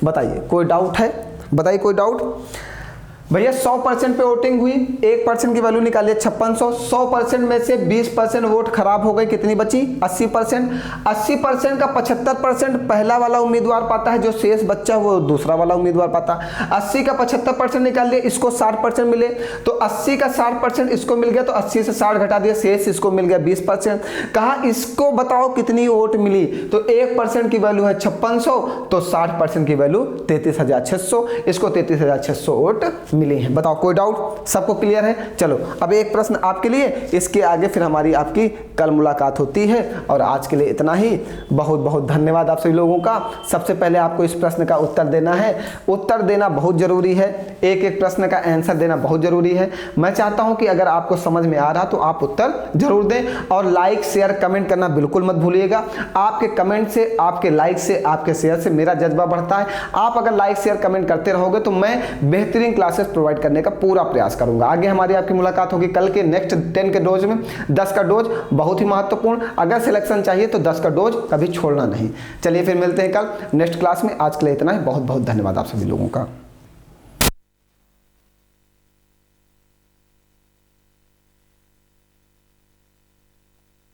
बताइए कोई डाउट है, बताइए कोई डाउट। भैया 100% पे वोटिंग हुई, 1% की वैल्यू निकालिए 5600, 100% में से 20% वोट खराब हो गए, कितनी बची 80%। 80% का 75% पहला वाला उम्मीदवार पाता है, जो शेष बच्चा वो दूसरा वाला उम्मीदवार पाता। 80 का 75% निकाल लिए, इसको 60% मिले, तो 80 का 60% इसको मिल गया, तो 80 से 60 घटा दिया, शेष इसको मिल गया 20%। कहा इसको बताओ कितनी वोट मिली, तो 1% की वैल्यू है 5600, तो 60% की वैल्यू 33,600, इसको 33,600 वोट मिली है। बताओ कोई डाउट, सबको क्लियर है। चलो अब एक प्रश्न आपके लिए, इसके आगे फिर हमारी आपकी कल मुलाकात होती है, और आज के लिए इतना ही। बहुत बहुत धन्यवाद आप सभी लोगों का। सबसे पहले आपको इस प्रश्न का उत्तर देना है, उत्तर देना बहुत जरूरी है, एक एक प्रश्न का आंसर देना बहुत जरूरी है। मैं चाहता हूं कि अगर आपको समझ में आ रहा तो आप उत्तर जरूर दें, और लाइक शेयर कमेंट करना बिल्कुल मत भूलिएगा। आपके कमेंट से, आपके लाइक से, आपके शेयर से मेरा जज्बा बढ़ता है। आप अगर लाइक शेयर कमेंट करते रहोगे तो मैं बेहतरीन क्लासेस प्रोवाइड करने का पूरा प्रयास करूंगा। आगे हमारी आपकी मुलाकात होगी कल के नेक्स्ट 10 के डोज में। 10 का डोज बहुत ही महत्वपूर्ण, अगर सिलेक्शन चाहिए तो 10 का डोज कभी छोड़ना नहीं। चलिए फिर मिलते हैं कल नेक्स्ट क्लास में। आज के लिए इतना ही, बहुत बहुत धन्यवाद आप सभी लोगों का।